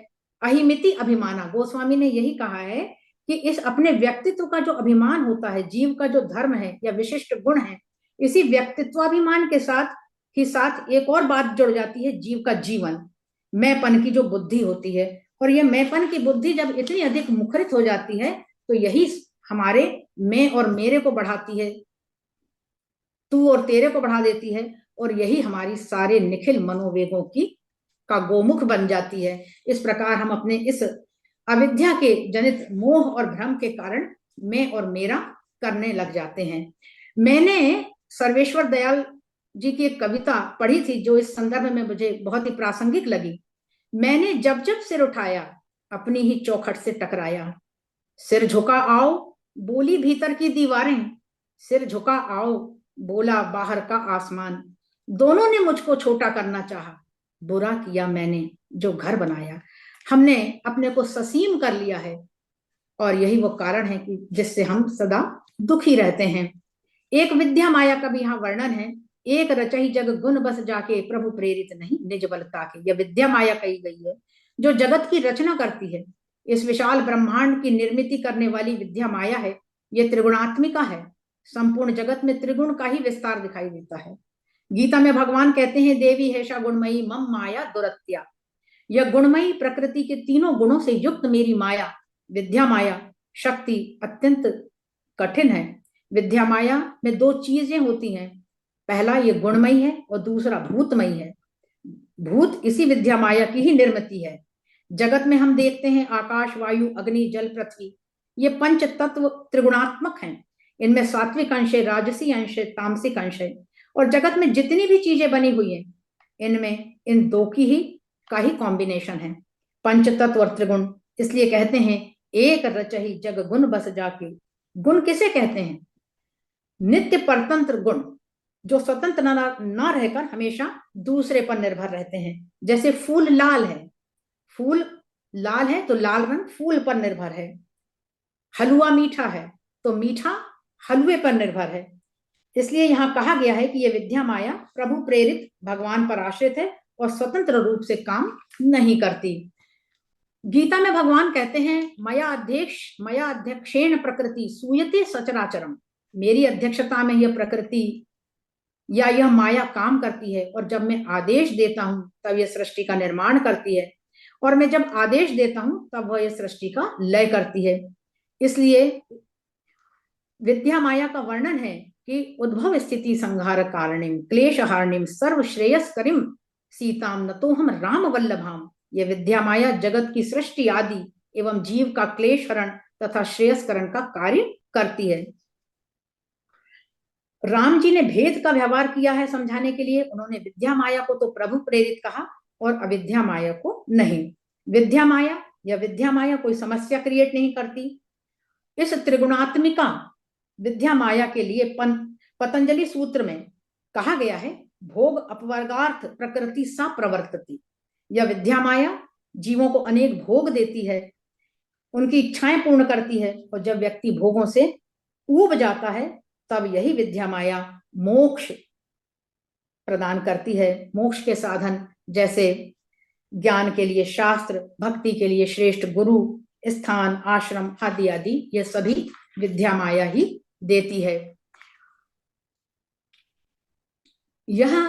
[SPEAKER 2] अहिमिति अभिमाना, गोस्वामी ने यही कहा है कि इस अपने व्यक्तित्व का जो अभिमान होता है, जीव का जो धर्म है या विशिष्ट गुण है, इसी व्यक्तित्वाभिमान के साथ ही साथ एक और बात जुड़ जाती है, जीव का जीवन, मैंपन की जो बुद्धि होती है। और ये मैंपन की बुद्धि जब इतनी अधिक मुखरित हो जाती है तो यही हमारे मैं और मेरे को बढ़ाती है, तू और तेरे को बढ़ा देती है। और यही हमारी सारे निखिल मनोवेगों की का गोमुख बन जाती है। इस प्रकार हम अपने इस अविद्या के जनित मोह और भ्रम के कारण मैं और मेरा करने लग जाते हैं। मैंने सर्वेश्वर दयाल जी की एक कविता पढ़ी थी जो इस संदर्भ में मुझे बहुत ही प्रासंगिक लगी। मैंने जब जब सिर उठाया अपनी ही चौखट से टकराया, सिर झुका आओ बोली भीतर की दीवारें, सिर झुका आओ बोला बाहर का आसमान। दोनों ने मुझको छोटा करना चाहा, बुरा किया मैंने जो घर बनाया। हमने अपने को ससीम कर लिया है, और यही वो कारण है कि जिससे हम सदा दुखी रहते हैं। एक विद्या माया का भी यहाँ वर्णन है। एक रचहि जग गुण बस जाके, प्रभु प्रेरित नहीं निज बल ताके। यह विद्या माया कही गई है, जो जगत की रचना करती है। इस विशाल ब्रह्मांड की निर्मिति करने वाली विद्या माया है। यह त्रिगुणात्मिका है। संपूर्ण जगत में त्रिगुण का ही विस्तार दिखाई देता है। गीता में भगवान कहते हैं, देवी हेषा गुणमयी मम माया दुरत्या। यह गुणमयी प्रकृति के तीनों गुणों से युक्त मेरी माया, विद्या माया शक्ति अत्यंत कठिन है। विद्या माया में दो चीजें होती हैं, पहला ये गुणमयी है और दूसरा भूतमयी है। भूत इसी विद्या माया की ही निर्मिति है। जगत में हम देखते हैं आकाश वायु अग्नि जल पृथ्वी, ये पंच तत्व त्रिगुणात्मक हैं। इनमें सात्विक अंश है, राजसी अंश है, तामसिक अंश है। और जगत में जितनी भी चीजें बनी हुई हैं, इनमें इन दो की ही का ही कॉम्बिनेशन है, पंच तत्व और त्रिगुण। इसलिए कहते हैं एक रचहि जग गुण बस जाके। गुण किसे कहते हैं? नित्य परतंत्र गुण, जो स्वतंत्र ना रहकर हमेशा दूसरे पर निर्भर रहते हैं। जैसे फूल लाल है, फूल लाल है तो लाल रंग फूल पर निर्भर है। हलवा मीठा है तो मीठा हलवे पर निर्भर है। इसलिए यहां कहा गया है कि यह विद्या माया प्रभु प्रेरित भगवान पर आश्रित है और स्वतंत्र रूप से काम नहीं करती। गीता में भगवान कहते हैं, मया अध्यक्षेण प्रकृति सूयते सचराचरम। मेरी अध्यक्षता में यह प्रकृति या यह माया काम करती है, और जब मैं आदेश देता हूं तब यह सृष्टि का निर्माण करती है, और मैं जब आदेश देता हूं तब वह यह सृष्टि का लय करती है। इसलिए विद्या माया का वर्णन है कि उद्भव स्थिति संहार कारणिम क्लेश हारणिम सर्व श्रेयस्करिम सीताम नतो हम राम वल्लभाम। यह विद्या माया जगत की सृष्टि आदि एवं जीव का क्लेश हरण तथा श्रेयस्करण का कार्य करती है। राम जी ने भेद का व्यवहार किया है समझाने के लिए। उन्होंने विद्या माया को तो प्रभु प्रेरित कहा और अविद्या माया को नहीं। विद्या माया या विद्या माया कोई समस्या क्रिएट नहीं करती। इस त्रिगुणात्मिका विद्या माया के लिए पतंजलि सूत्र में कहा गया है, भोग अपवर्गार्थ प्रकृति सा प्रवर्तती। यह विद्या माया जीवों को अनेक भोग देती है, उनकी इच्छाएं पूर्ण करती है, और जब व्यक्ति भोगों से ऊब जाता है तब यही विद्या माया मोक्ष प्रदान करती है। मोक्ष के साधन जैसे ज्ञान के लिए शास्त्र, भक्ति के लिए श्रेष्ठ गुरु, स्थान, आश्रम आदि आदि, ये सभी विद्या माया ही देती है। यह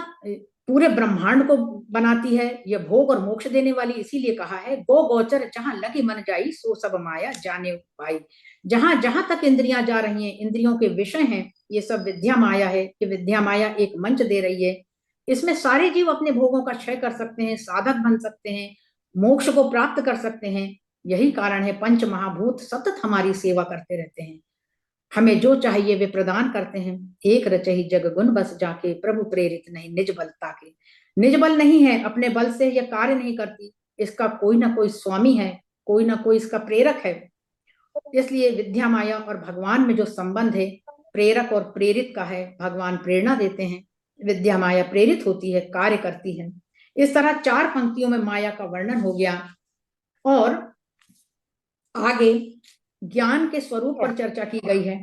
[SPEAKER 2] पूरे ब्रह्मांड को बनाती है, यह भोग और मोक्ष देने वाली। इसीलिए कहा है, गो गोचर जहां लगी मन जाई, सो सब माया जाने भाई। जहां जहां तक इंद्रियां जा रही हैं, इंद्रियों के विषय हैं, ये सब विद्या माया है। कि विद्या माया एक मंच दे रही है। इसमें सारे जीव अपने भोगों का क्षय कर सकते हैं, साधक बन सकते हैं, मोक्ष को प्राप्त कर सकते हैं। यही कारण है पंच महाभूत सतत हमारी सेवा करते रहते हैं, हमें जो चाहिए वे प्रदान करते हैं। एक रचहि जग गुण बस जाके, प्रभु प्रेरित नहीं निज बल ताके। निज बल नहीं है, अपने बल से यह कार्य नहीं करती, इसका कोई ना कोई स्वामी है, कोई ना कोई इसका प्रेरक है। इसलिए विद्या माया और भगवान में जो संबंध है, प्रेरक और प्रेरित का है। भगवान प्रेरणा देते हैं, विद्या माया प्रेरित होती है, कार्य करती है। इस तरह 4 पंक्तियों में माया का वर्णन हो गया, और आगे ज्ञान के स्वरूप पर चर्चा की गई है।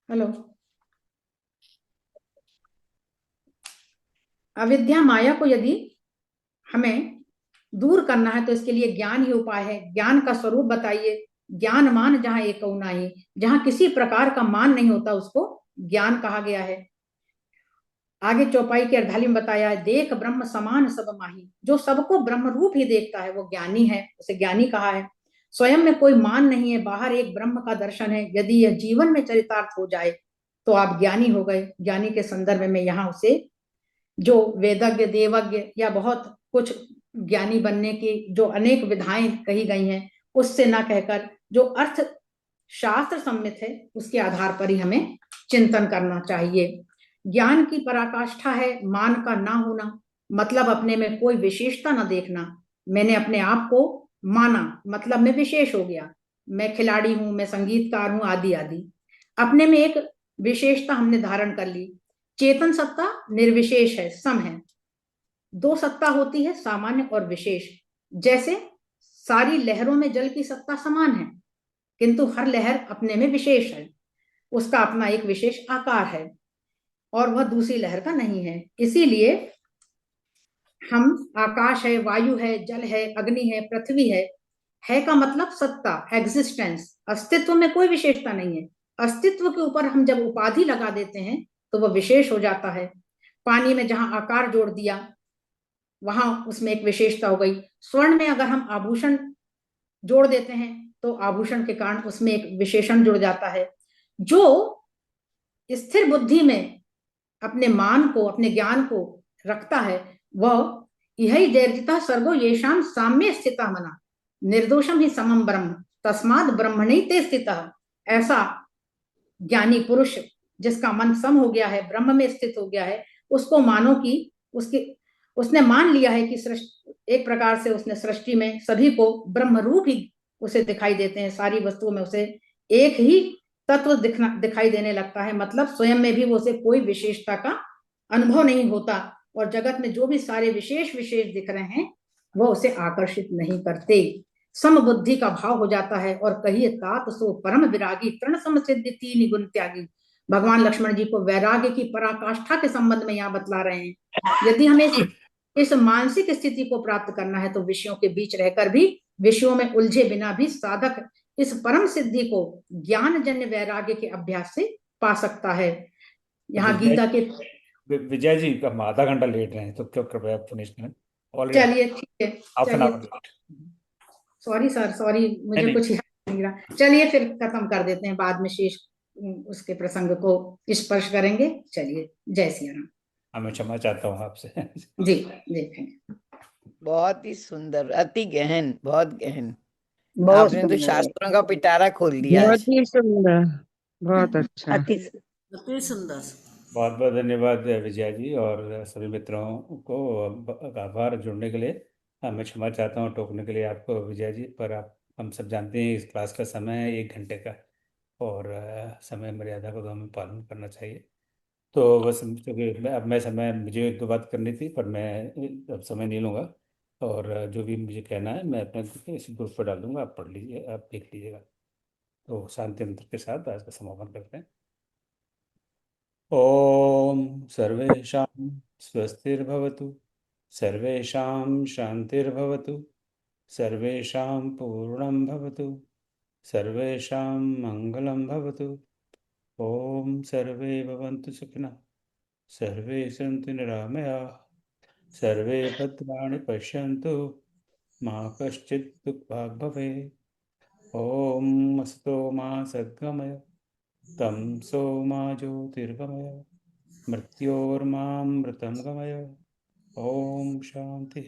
[SPEAKER 2] हेलो। अविद्या माया को यदि हमें दूर करना है तो इसके लिए ज्ञान ही उपाय है। ज्ञान का स्वरूप बताइए। ज्ञान मान जहां एक नहीं, जहां किसी प्रकार का मान नहीं होता उसको ज्ञान कहा गया है। आगे चौपाई के अर्धाली में बताया है, देख ब्रह्म समान सब माही। जो सबको ब्रह्म रूप ही देखता है वो ज्ञानी है, उसे ज्ञानी कहा है। स्वयं में कोई मान नहीं है, बाहर एक ब्रह्म का दर्शन है। यदि यह जीवन में चरितार्थ हो जाए तो आप ज्ञानी हो गए। ज्ञानी के संदर्भ में यहाँ उसे जो वेदज्ञ देवज्ञ या बहुत कुछ ज्ञानी बनने की जो अनेक विधाएं कही गई हैं, उससे ना कहकर जो अर्थ शास्त्र सम्मित है उसके आधार पर ही हमें चिंतन करना चाहिए। ज्ञान की पराकाष्ठा है मान का ना होना, मतलब अपने में कोई विशेषता ना देखना। मैंने अपने आप को माना मतलब मैं विशेष हो गया, मैं खिलाड़ी हूं, मैं संगीतकार हूं, आदि आदि। अपने में एक विशेषता हमने धारण कर ली। चेतन सत्ता निर्विशेष है, सम है। दो सत्ता होती है, सामान्य और विशेष। जैसे सारी लहरों में जल की सत्ता समान है, किंतु हर लहर अपने में विशेष है, उसका अपना एक विशेष आकार है और वह दूसरी लहर का नहीं है। इसीलिए हम आकाश है, वायु है, जल है, अग्नि है, पृथ्वी है का मतलब सत्ता, एग्जिस्टेंस, अस्तित्व में कोई विशेषता नहीं है। अस्तित्व के ऊपर हम जब उपाधि लगा देते हैं तो वह विशेष हो जाता है। पानी में जहां आकार जोड़ दिया वहां उसमें एक विशेषता हो गई। स्वर्ण में अगर हम आभूषण जोड़ देते हैं तो आभूषण के कारण उसमें एक विशेषण जुड़ जाता है। जो स्थिर बुद्धि में अपने मान को, अपने ज्ञान को रखता है, वह यही जयता सर्गो येषाम साम्य स्थिता मना, निर्दोषम ही समम ब्रह्म तस्माद ब्रह्मणि ते स्थितः। ऐसा ज्ञानी पुरुष जिसका मन सम हो गया है, ब्रह्म में स्थित हो गया है, उसको मानो कि उसकी उसने मान लिया है कि सृष्टि एक प्रकार से, उसने सृष्टि में सभी को ब्रह्म रूप ही उसे दिखाई देते हैं, सारी वस्तुओं में उसे एक ही तत्व दिखाई देने लगता है। मतलब स्वयं में भी वो उसे कोई विशेषता का अनुभव नहीं होता और जगत में जो भी सारे विशेष विशेष दिख रहे हैं वो उसे आकर्षित नहीं करते। सम बुद्धि का भाव हो जाता है। और कहिए तात सो परम विरागी तृण सम सिद्धि तीन गुण त्यागी। भगवान लक्ष्मण जी को वैराग्य की पराकाष्ठा के संबंध में यहाँ बतला रहे हैं। यदि हमें इस मानसिक स्थिति को प्राप्त करना है तो विषयों के बीच रहकर भी, विषयों में उलझे बिना भी साधक इस परम सिद्धि को ज्ञान जन्य वैराग्य के अभ्यास से पा सकता है। यहाँ
[SPEAKER 1] विजय
[SPEAKER 2] गीता के,
[SPEAKER 1] विजय जी, हम आधा घंटा लेट रहे हैं, तो क्यों, कृपया फिनिश करें। ऑलरेडी
[SPEAKER 2] चलिए ठीक है,
[SPEAKER 1] हाफ एन
[SPEAKER 2] चलिए,
[SPEAKER 1] hour late.
[SPEAKER 2] Sorry sir, sorry,
[SPEAKER 1] नहीं
[SPEAKER 2] मुझे
[SPEAKER 1] नहीं।
[SPEAKER 2] कुछ याद नहीं रहा। चलिए फिर खत्म कर देते हैं, बाद में शेष उसके प्रसंग को स्पर्श करेंगे। चलिए, जय सिया राम।
[SPEAKER 1] मैं क्षमा चाहता हूँ आपसे।
[SPEAKER 2] जी, देखेंगे।
[SPEAKER 3] बहुत ही सुंदर, अति गहन, बहुत गहन।
[SPEAKER 2] बहुत
[SPEAKER 3] आपने तो
[SPEAKER 2] सुंदर,
[SPEAKER 3] शास्त्रों का पिटारा खोल दिया
[SPEAKER 4] बहुत
[SPEAKER 3] आज।
[SPEAKER 4] ही सुंदर, बहुत अच्छा।
[SPEAKER 3] अति
[SPEAKER 5] अति सुंदर।
[SPEAKER 1] बहुत बहुत धन्यवाद विजय जी, और सभी मित्रों को आभार जुड़ने के लिए। मैं क्षमा चाहता हूँ टोकने के लिए आपको विजय जी, पर आप, हम सब जानते हैं इस क्लास का समय है 1 घंटे का, और समय मर्यादा को तो हमें पालन करना चाहिए। तो बस क्योंकि अब मैं समय, मुझे एक दो बात करनी थी, पर मैं अब समय नहीं लूँगा। और जो भी मुझे कहना है मैं अपने इस ग्रुप पर डाल दूँगा, आप पढ़ लीजिए, आप देख लीजिएगा। तो शांति मंत्र के साथ आज का समापन करते हैं। ओम सर्वेषां स्वस्तिर्भवतु, सर्वेषां शान्तिर्भवतु, सर्वेषां पूर्णं भवतु, सर्वेषां मङ्गलं भवतु। ओम सर्वे भवन्तु सुखिनः, सर्वे सन्तु निरामयाः, सर्वे भद्राणि पश्यन्तु, मा कश्चित् दुःखभाग् भवेत्। ओम अस्तु मा सद्गमय, तमसो मा ज्योतिर्गमय, मृत्योर्मामृतं गमय। ओम शांति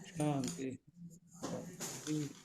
[SPEAKER 1] शांति शांति।